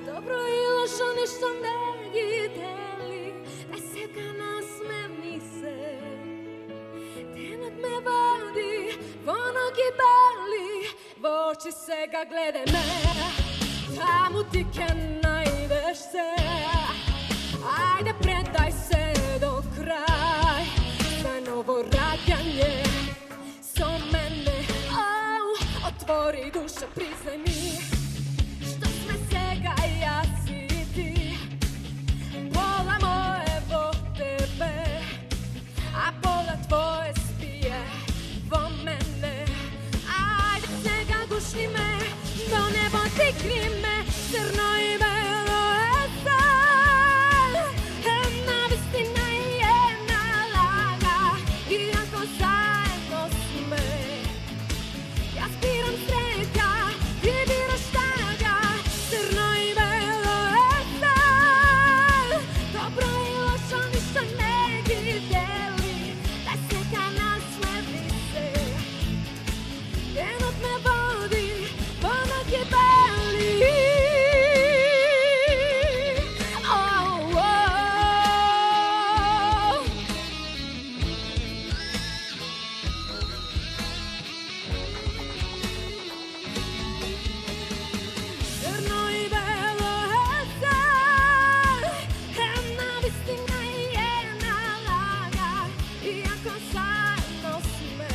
Добро и лошо ништо не ги дели, дај сега насмевни се. Денот ме води во ноги бели, во очи сега гледај ме, таму ти ќе најдеш се. Ајде предај се до крај, за ново раѓање со мене. Отвори душа, признај ми, што сме сега јас и ти. Пола моје во тебе, а пола твое спие во мене. Ајде сега гушни ме, до небо дигни ме, црно и бело е се. Една вистина и една лага, иако заедно сме. Јас бирам среќа, ти бираш тага, црно и бело е се. Добро и лошо ништо не ги дели, дај сега насмевни се. Денот ме води во ноги бели. Црно и бело е се, една вистина и една лага, иако заедно сме.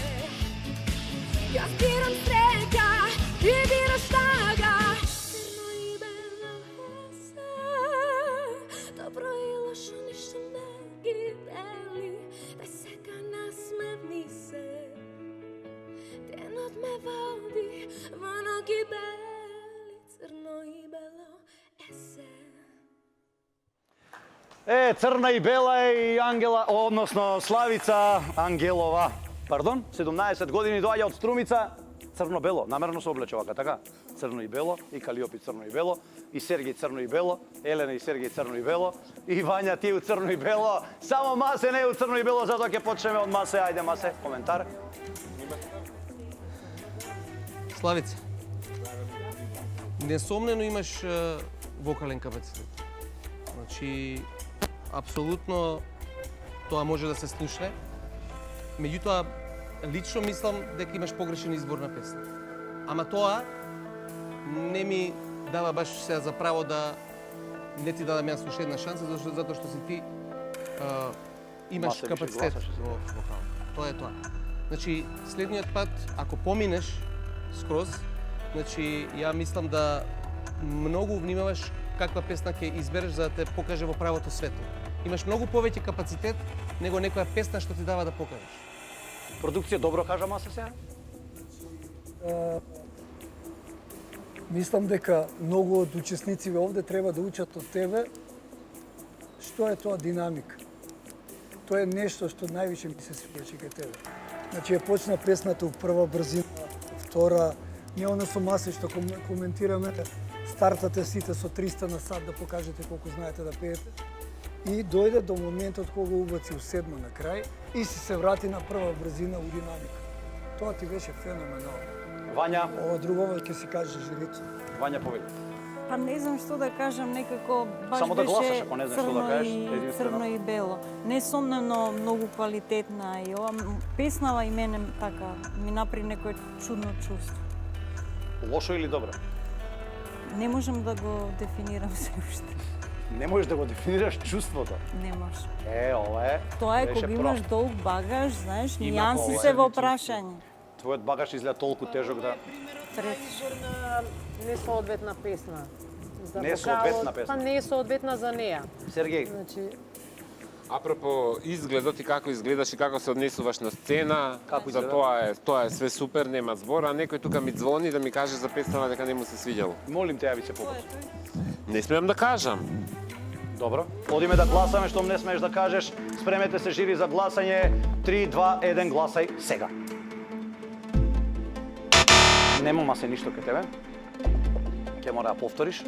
Јас бирам среќа, ти бираш тага, црно и бело е се. Добро и лошо ништо не ги дели, дај сега насмевни се. Денот ме води во ноги бели, црно и бело е се. Црна и бела е и Ангела, односно Славица Ангелова. Пардон, 17 години доаѓа од Струмица, црно-бело, намерно се облече вака, така? Црно и бело, и Калиопи црно и бело, и Сергеј црно и бело, Елена и Сергеј црно и бело, и Вања ти у црно и бело, само Масе не е у црно и бело, затоа ќе почнеме од Масе. Ајде Масе, коментар. Славица, несомнено имаш вокален капацитет. Значи, апсолутно тоа може да се слушне. Меѓутоа, лично мислам дека имаш погрешен избор на песна. Ама тоа не ми дава баш сега за право да не ти дадам јас уште една шанса, затоа што си ти имаш Маса, капацитет гласаш. во вокал. Тоа е тоа. Значи, следниот пат, ако поминеш скроз, значи, ја мислам да многу внимаваш каква песна ќе избереш за да те покаже во правото светло. Имаш многу повеќе капацитет него некоја песна што ти дава да покажеш. Продукција добро кажа Масе сега? Мислам дека многу од учесниците овде треба да учат од тебе што е тоа динамика. Тоа е нешто што највише ми се свиѓаше кај тебе. Значи ја почна песната у прва брзина, втора, ние оно со Масе што коментираме, стартате сите со 300 на сат да покажете колку знаете да пеете. И дојде до моментот кога убаци у седма на крај и се врати на прва брзина у динамика. Тоа ти беше феноменално. Вања? Ова друго ќе си каже жирито. Вања повели. Па не знам што да кажам, некако баш Само да беше гласаш, ако не знаеш што да кажеш, единствено. црно и бело. Несомнено многу квалитетна и ова песнава и мене така ми направи некој чудно чувство. Лошо или добро? Не можам да го дефинирам се уште. Не можеш да го дефинираш чувството. Не можеш. Ова е. Тоа е беше кога имаш просто. долг багаж, знаеш, Има нијанси ова се е во чувство. прашање. Твојот багаж изгледа толку тежок да... Избор на несоодветна песна. За Несоодветна вокалот, песна. Па не е соодветна за неа. Сергеј, Значи, Апропо изгледот и како изгледаш и како се однесуваш на сцена, Како за изгледа? тоа е све супер, нема збор, а некој тука ми звони да ми каже за песнава дека не му се свиѓало. молим те, јави се побрзо. Не смеам да кажам. Добро. Одиме да гласаме, штом не смееш да кажеш. Спремете се жири за гласање. 3, 2, 1, гласај сега. Нема Масе ништо кај тебе. Ќе мора да повториш.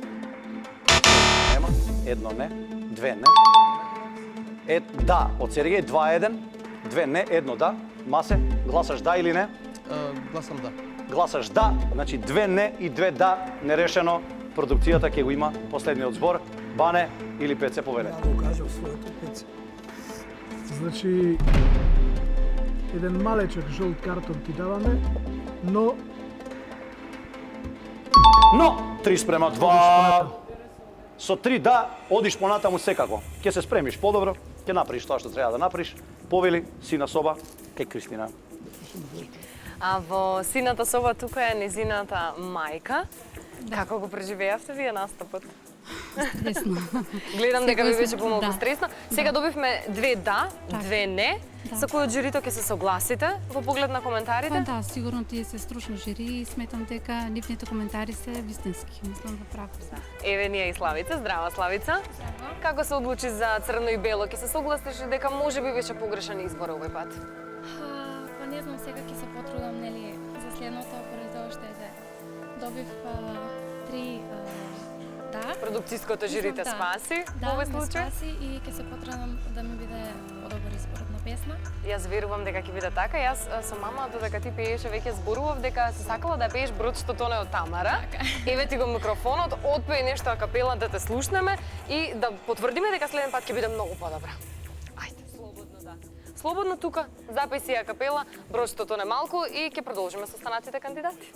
Нема. Едно не, две не. Да, од Сергеј 2-1, две не, едно да. Масе, гласаш да или не? Гласам да. Гласаш да, значи две не и две да, нерешено. Продукцијата ќе го има последниот збор. Бане или Пеце повеле. Ја го кажав своето Пеце. Значи, еден малечок жолт картон ти даваме, но 3:2. Со 3 да, одиш понатаму секако. Ќе се спремиш подобро, ќе направиш тоа што треба да направиш. Повели си на соба кај Кристина. А во сината соба тука е незината мајка. Како го преживеавте вие настапот? Стресно. Гледам дека ви беше помалку Да. стресно. Сега добивме две да, две не. Со кој од жирито ќе се согласите во поглед на коментарите? Па да, сигурно тие се стручно жири и сметам дека нивните коментари се вистински, мислам во прав. Еве ние и Славица. Здрава, Славица. Како се одлучи за црно и бело? Ќе се согласиш дека можеби беше погрешен избор овој пат? Па не знам, сега ќе се потрудам, нели, за следното, поради тоа што ете, добив 3 да. Продукцијското жири те Да. спаси Да, во овој ме случај? спаси и ќе се потрудам да ми биде подобар изборот на песна. Јас верувам дека ќе биде така. Јас со мама додека ти пееше веќе зборував дека се сакала да пееш Брод што тоне од Тамара. Еве ти го микрофонот, отпеј нешто а капела да те слушнеме и да потврдиме дека следен пат ќе биде многу подобра. Ајде, слободно да. Слободно тука, запеј си ја капела, Брод што тоне малку и ќе продолжиме со останатите кандидати.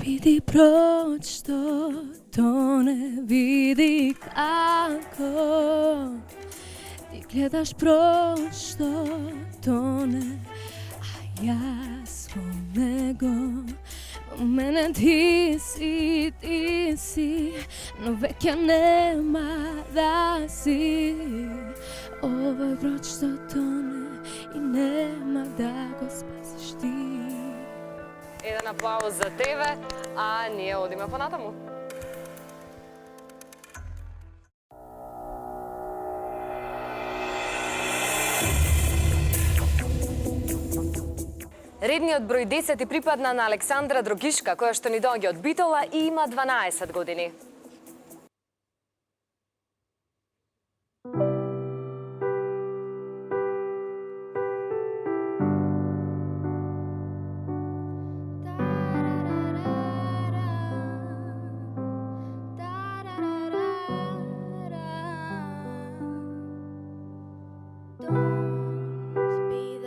Види брод што тоне, види како ти гледаш брод што тоне, а јас во него. Во мене ти си, но веќе нема да си. Овој брод што тоне и нема да го спасиш ти. Еден аплауз за тебе, а ние одиме понатаму. Редниот број 10 припадна на Александра Дрогишка, која што ни доаѓа од Битола и има 12 години. Be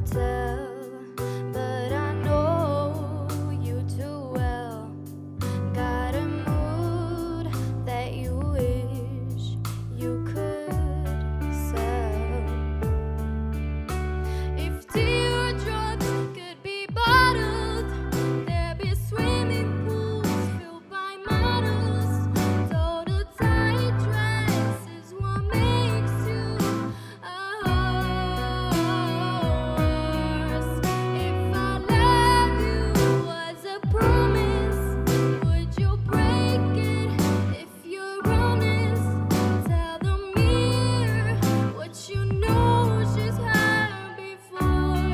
tell, but I know you too well. Got a mood that you wish you could sell. If teardrops could be bottled, there'd be swimming pools filled by models. Total tight dress is what makes you a horse. If I love you was a promise, would you break it? If you're honest, tell the mirror what you know she's heard before.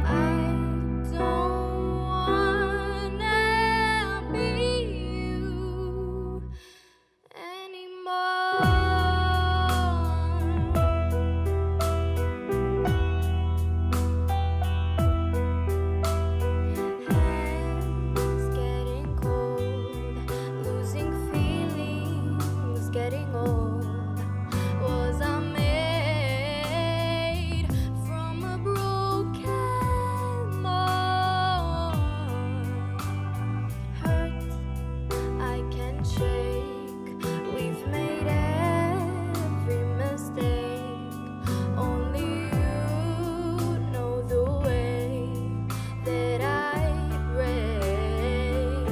I don't wanna be you anymore. Hands getting cold, losing feelings, getting old. Was I made from a broken mold? Hurt I can shake. We've made every mistake. Only you know the way that I break.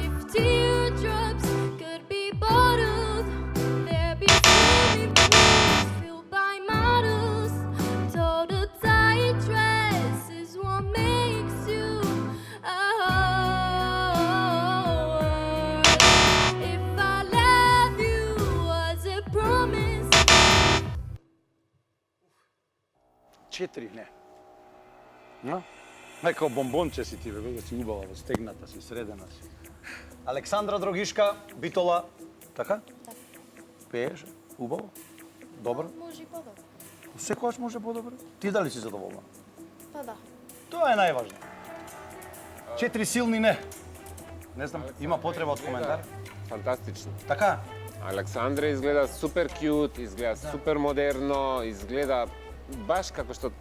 If teardrops could be bottled, there'd be swimming pools filled by models. Total tight dress is what makes you a horse. If I love you was a promise. 4 не. No? Не kao бомбонче си ти, бе, колко си убава, стегната си, средена си. Александра Дрогишка, Битола, така? Пееш, убаво, добро. Може и по-добро. Секогаш може по-добро. Ти дали си задоволна? Па да. Тоа е најважно. 4 силни не. Не знам, има потреба од коментар? Фантастично. Така? Александра изгледа супер кјут, изгледа супер модерно, изгледа баш како што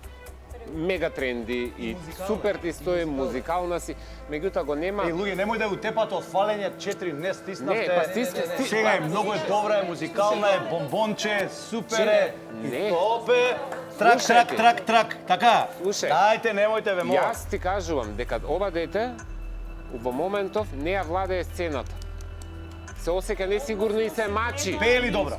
мега тренди и супер ти стои, музикална си, меѓутоа го нема... Еј, луѓе, немој да ја утепате од фалење, 4 не стиснавте. Не, па стисна. Сега е многу е добра, е музикална, е бомбонче, супер е. Не. И опе, трак, Слушајте. трак, така. Слушај. Дајте, немојте ве молам. Јас ти кажувам дека ова дете во моментов не ја владее сцената. Се осеќа несигурно и се мачи. Пее ли добро?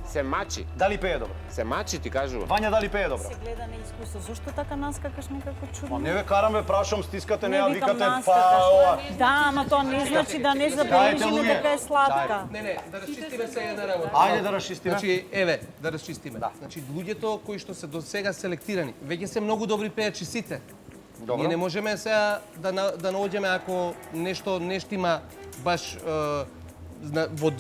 Се мачи. Дали пее добро? Се мачи, ти кажувам. Вања дали пее добро? Се гледа неискусно. Зошто така наскакаш некако чудно? Ма не ве карам, ве прашам, стискате, не ја викам викате, наскакаш. ова. Да, ама тоа не значи да не забележиме луѓе. дека е сладка. Не, да расчистиме сега една работа. Ајде да расчистиме. Значи, еве, да расчистиме. Значи, луѓето кои што се до сега селектирани, веќе се многу добри пеачи сите. Добро. Ние не можеме сега да наоѓеме ако нешто има баш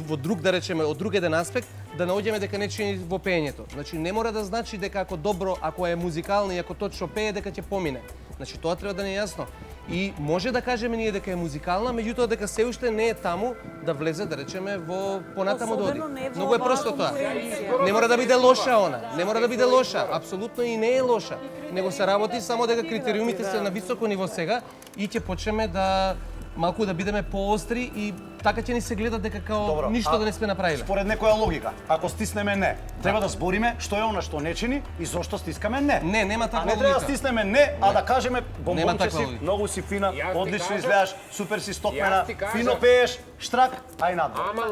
во друг, да речеме, од друг еден аспект, да наоѓеме дека не чини во пеењето. Значи, не мора да значи дека ако добро, ако е музикално и ако точно пее, дека ќе помине. Значи, тоа треба да не е јасно. И може да кажеме ние дека е музикална, меѓутоа дека се уште не е таму да влезе, да речеме, во понатаму да оди. Особено не во Многу е оваа просто тоа. конкуренција. Не мора да биде лоша она, не мора да биде лоша, апсолутно и не е лоша. Него се работи само дека критериумите се на високо ниво сега и ќе почнеме да малку да бидеме поостри и така ќе ни се гледа дека као ништо да не сме направиле. Според некоја логика, ако стиснеме не, треба да збориме што е она што не чини и зошто стискаме не. Не, нема А таква не треба да логика. стиснеме не, а да кажеме Нема бомбонче таква си, логика. многу си фина, Јас ти одлично кажав- изгледаш, супер си стокмена, Јас ти кажав- фино пееш, штрак, ај надвор. Ама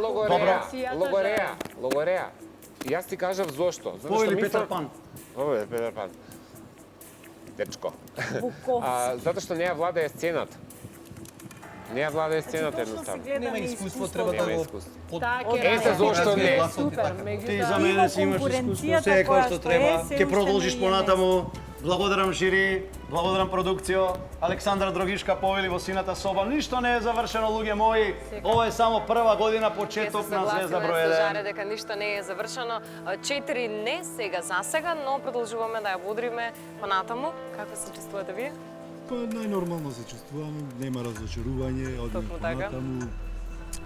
логореа. Јас ти кажав зошто. Тоа или Петар Пан? Ова е Петар Пан. Дечко. Буковски. Затоа што не ја владее сцената. Не ја владее сцената едноставно. Нема искуство, треба да Нема го искуство. Така зошто не? Супер, Ти за мене си имаш искуство, се како што треба. Ќе продолжиш понатаму. Благодарам жири, благодарам продукцијо. Александра Дрогишка повели во сината соба. Ништо не е завршено, луѓе мои. Ова е само прва година, почеток на Звезда број 1. Жаре дека ништо не е завршено. 4 не сега за сега, но продолжуваме да ја бодриме понатаму. Како се чувствувате вие? Па најнормално се чувствувам, нема разочарување, одим Токму така. понатаму.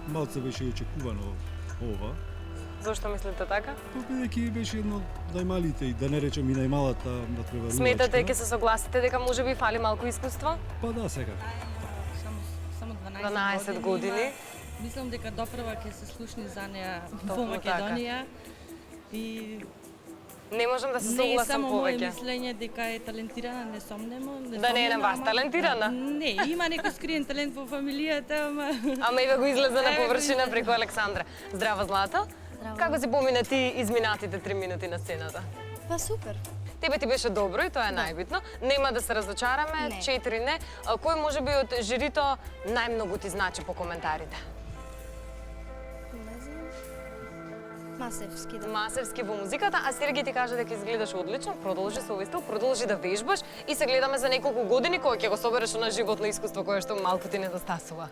Малце беше очекувано ова. Зошто мислите така? Бидејќи беше едно од најмалите и да не речем и најмалата натпреварувачка. Сметате ќе се согласите дека можеби фали малку искуство? Па да, сега. Само 12 години. Мислам дека допрва ќе се слушни за неа во Токму така. Македонија. И Не можам да се не е согласам само моје повеќе. мислење дека е талентирана, несомнемо. Да не е на вас ама- талентирана? Не, има некој скриен талент во фамилијата, ама... Ама и го излезе на Еве го површина излезе. преку Александра. Здрава, Злата. Здраво. Како си помина ти изминатите 3 минути на сцената? Па супер. Тебе ти беше добро и тоа е најбитно. Нема да се разочараме, Не. 4 не. А кој можеби од жирито најмногу ти значи по коментарите? Не знам. Масевски, да. Масевски во музиката, а Сергеј ти кажа дека изгледаш одлично, продолжи со овој стил, продолжи да вежбаш и се гледаме за неколку години кога ќе го собереш на животно искуство кое што малку ти недостасува.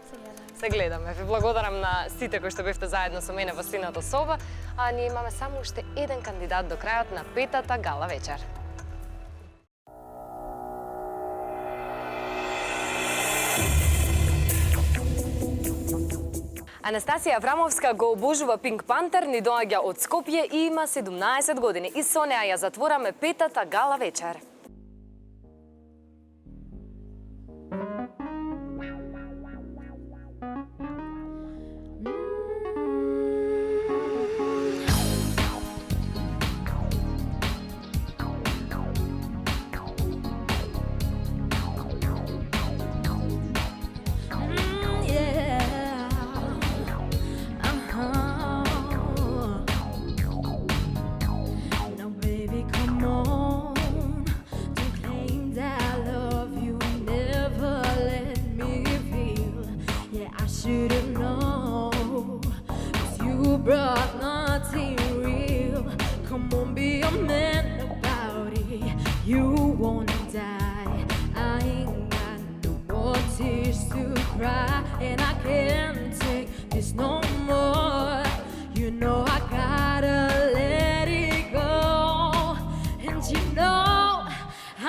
Се гледаме. Ви благодарам на сите кои што бевте заедно со мене во сината соба, а ние имаме само уште еден кандидат до крајот на петата гала вечер. Анастасија Аврамовска го обожува Пинк Пантер, ни доаѓа од Скопје и има 17 години. И со неа ја затвораме петата гала вечер. Now, baby, come on. Don't claim that I love you. Never let me feel. Yeah, I should've known. 'Cause you brought nothing real. Come on, be a man about it. You wanna die. I ain't got no more tears to cry. And I can't take this no more. You know I gotta let it go. And you know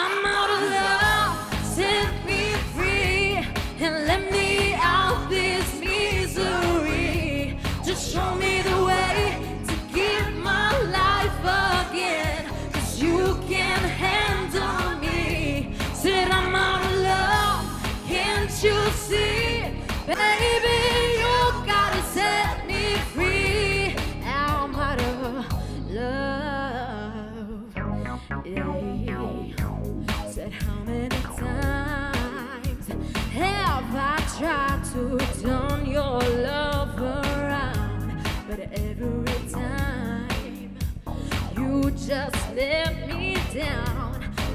I'm out of love. Set me free and let me out this misery. Just show me the way to give my life again. 'Cause you can't handle me. Said I'm out of love. Can't you see? Baby, you gotta set me free. I'm out of love. Yeah. Said how many times have I tried to turn your love around? But every time you just let me down.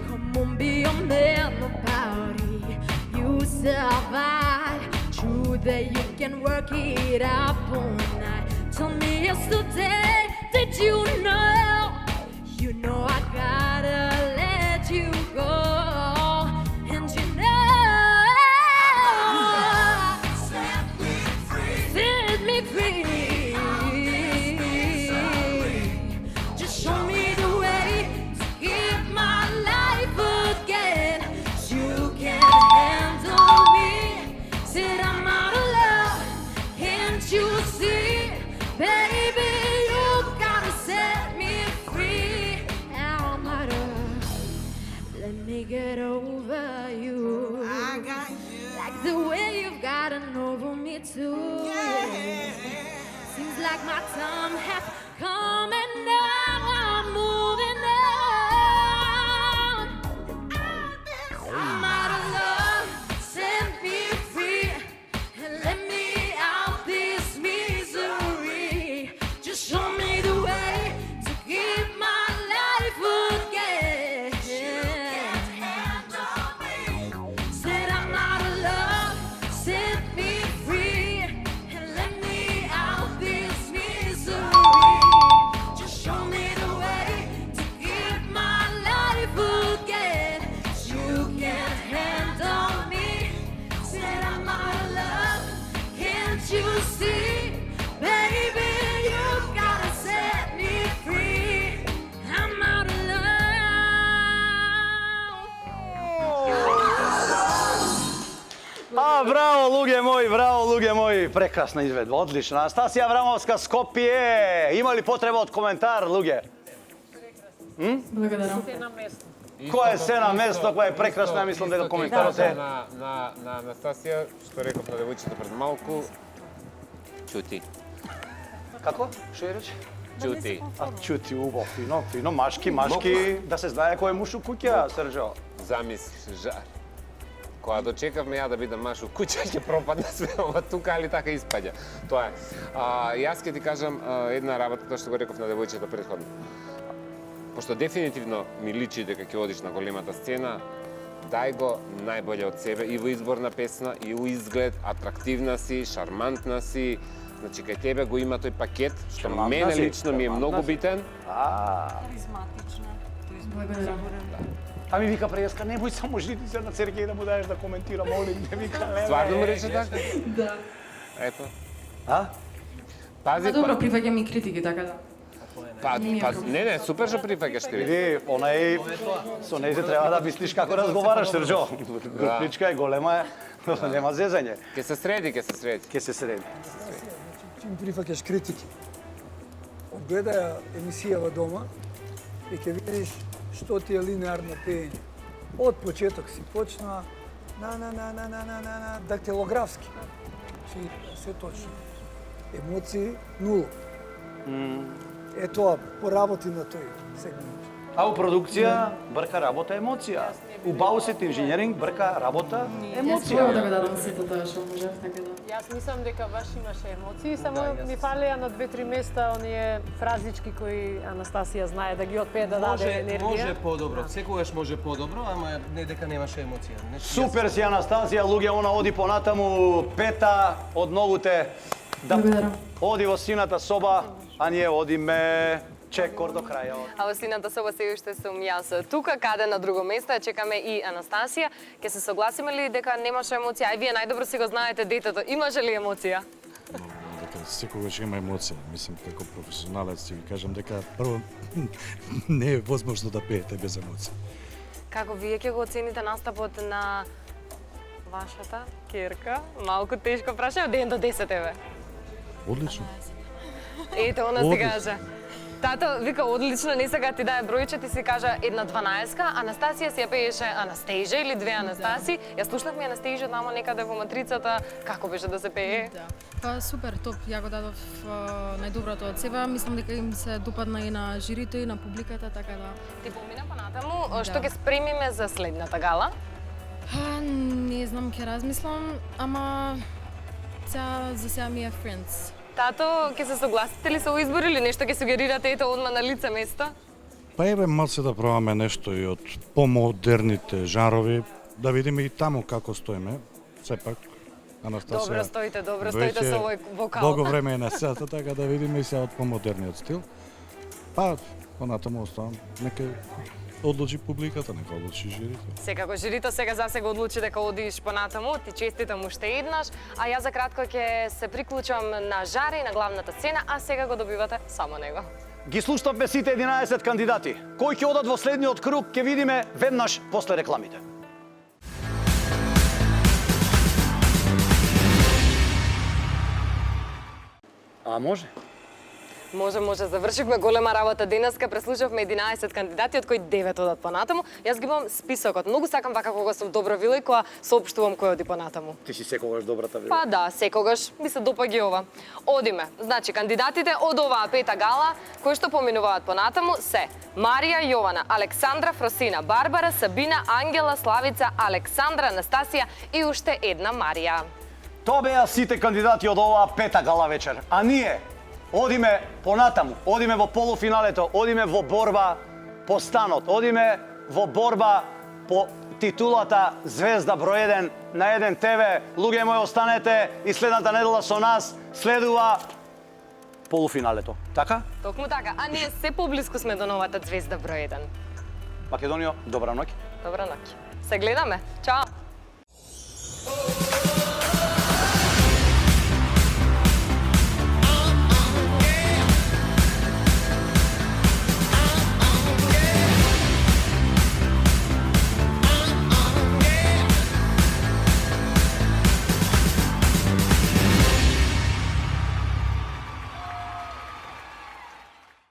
Come on, be a man about it. You survive. True that you can work it up all night. Tell me yesterday, did you know? You know I gotta let you go. And you know, set me free. Set me free. Just show me the way to give my life again. You can't handle me. Said I'm out of love. Can't you see? Baby, you gotta set me free. I'm out of. Let me get over you. I got you. Like the way you've gotten over me too. Seems like my time has come and now I'm moving on. I'm out of love. Set me free and let me out this misery. Just show me the way to give my life again. Said I'm out of love. Set me free and let me out this misery. Just show me the way to give my life again. You can't handle me. Said I'm out of love. Can't you see? Baby, you gotta set me free. I'm out of love. Браво, луѓе мои, браво, луѓе мои, прекрасна изведба, одлична. Анастасија Аврамовска, Скопје. Има ли потреба од коментар, луѓе? Благодарам. Се на место. Кој е се на место, кој е прекрасна, мислам дека коментарот е. На Анастасија, што реков на девојчето пред малку, чути. Како? Што ја рече? Чути. А чути, убаво, фино, машки, да се знае кој е муж у куќа, Срđо. Замисли, жар. Кога дочекавме ја да бидам маш у куќа, ќе пропадне све ова тука, али така испаѓа. Тоа е. Јас ќе ти кажам една работа, тоа што го реков на девојчето претходно. Пошто дефинитивно ми личи дека ќе одиш на големата сцена, дај го најболje од себе и во избор на песна, и у изглед, атрактивна си, шармантна си. Значи, кај тебе го има тој пакет, што мене лично ми е многу битен. Харизматична. Благодарам. Ами вика преска, немој само жити се на Сергеј да му даеш да коментира, молим те, вика, леле. Стварно му рече така? Да. Ето. Пази, добро, прифаќам и критики, така да. Не, супер што прифаќаш критики. Види, онај, со нејзе треба да мислиш како разговараш, Срđо. Групничка е, голема е, нема зезање. Ке се среди. Ке се среди. Чим прифаќаш критики, огледај емисијава дома и ќе видиш што ти е линеарно пеење. Од почеток си почна на дактилографски. Се точно. Емоции нула. Ето, поработи на тој сегмент. А у продукција брка работа емоција. У баусет инженеринг брка работа емоција. Јас да го дадам сето тоа што можев, така да. Јас мислам дека баш имаше емоции, само ми фалеа на 2-3 места оние фразички кои Анастасија знае да ги отпее да даде енергија. Може подобро, секогаш може подобро, ама не дека немаше емоција. Супер си Анастасија, луѓе, она оди понатаму, пета од новите. Да оди во сината соба, а ние одиме чекор до крајот. А во сината соба се уште сум јас. Тука, каде на друго место, чекаме и Анастасија. Ке се согласиме ли дека немаше емоција? Ај, вие најдобро си го знаете детето. Имаше ли емоција? Дека секогаш има емоција. Мислам, како професионалец си ви кажам дека прво не е возможно да пеете без емоција. Како вие ќе го оцените настапот на вашата ќерка? Малку тешко прашање, од 1 до 10 еве. Одлично. Ето, она си кажа. Тато вика одлично, не сега ти даде бројче, ти си кажа 1/12, Анастасија си ја пееше Анастежа или 2 Анастаси. Ја слушнавме Анастежа тамо некаде во матрицата, како беше да се пее? Па супер, топ, ја го дадов најдоброто од себе. Мислам дека им се допадна и на жирито и на публиката, така да. Ти помина понатаму, што ќе спремиме за следната гала? Не знам, ќе размислам, ама за сега ми е Friends. Тато, ќе се согласите ли со овој избор или нешто ќе сугерирате ето одма на лице место? Па еве малце да пробаме нешто и од помодерните жанрови, да видиме и таму како стоиме. Сепак Анастасија Добро стоите со овој вокал. Долго време е на сцената, така да видиме и сега од помодерниот стил. Па понатаму оставам, нека одлучи публиката, нека одлучи жирито. Секако жирито сега за сега одлучи дека одиш понатаму, ти честитам уште еднаш, а јас за кратко ќе се приклучам на Жаре и на главната сцена, а сега го добивате само него. Ги слушнавме сите 11 кандидати. Кои ќе одат во следниот круг, ќе видиме веднаш после рекламите. А може? Може. Завршивме голема работа денеска, преслушавме 11 кандидати, од кои 9 одат понатаму. Јас ги имам списокот. Многу сакам вака кога сум добра вила и кога соопштувам кој оди понатаму. Ти си секогаш добрата вила. Па да, секогаш ми се допаѓа ова. Одиме. Значи, кандидатите од оваа пета гала, кои што поминуваат понатаму се Марија Јована, Александра Фросина, Барбара, Сабина, Ангела, Славица, Александра, Анастасија и уште една Марија. Тоа беа сите кандидати од оваа пета гала вечер. А ние одиме понатаму, одиме во полуфиналето, одиме во борба по станот, одиме во борба по титулата Звезда број 1 на 1 ТВ. Луѓе мои, останете и следната недела со нас, следува полуфиналето. Така? Токму така, а ние се поблиску сме до новата Звезда број 1. Македонијо, добра ноќ. Добра ноќ. Се гледаме. Чао.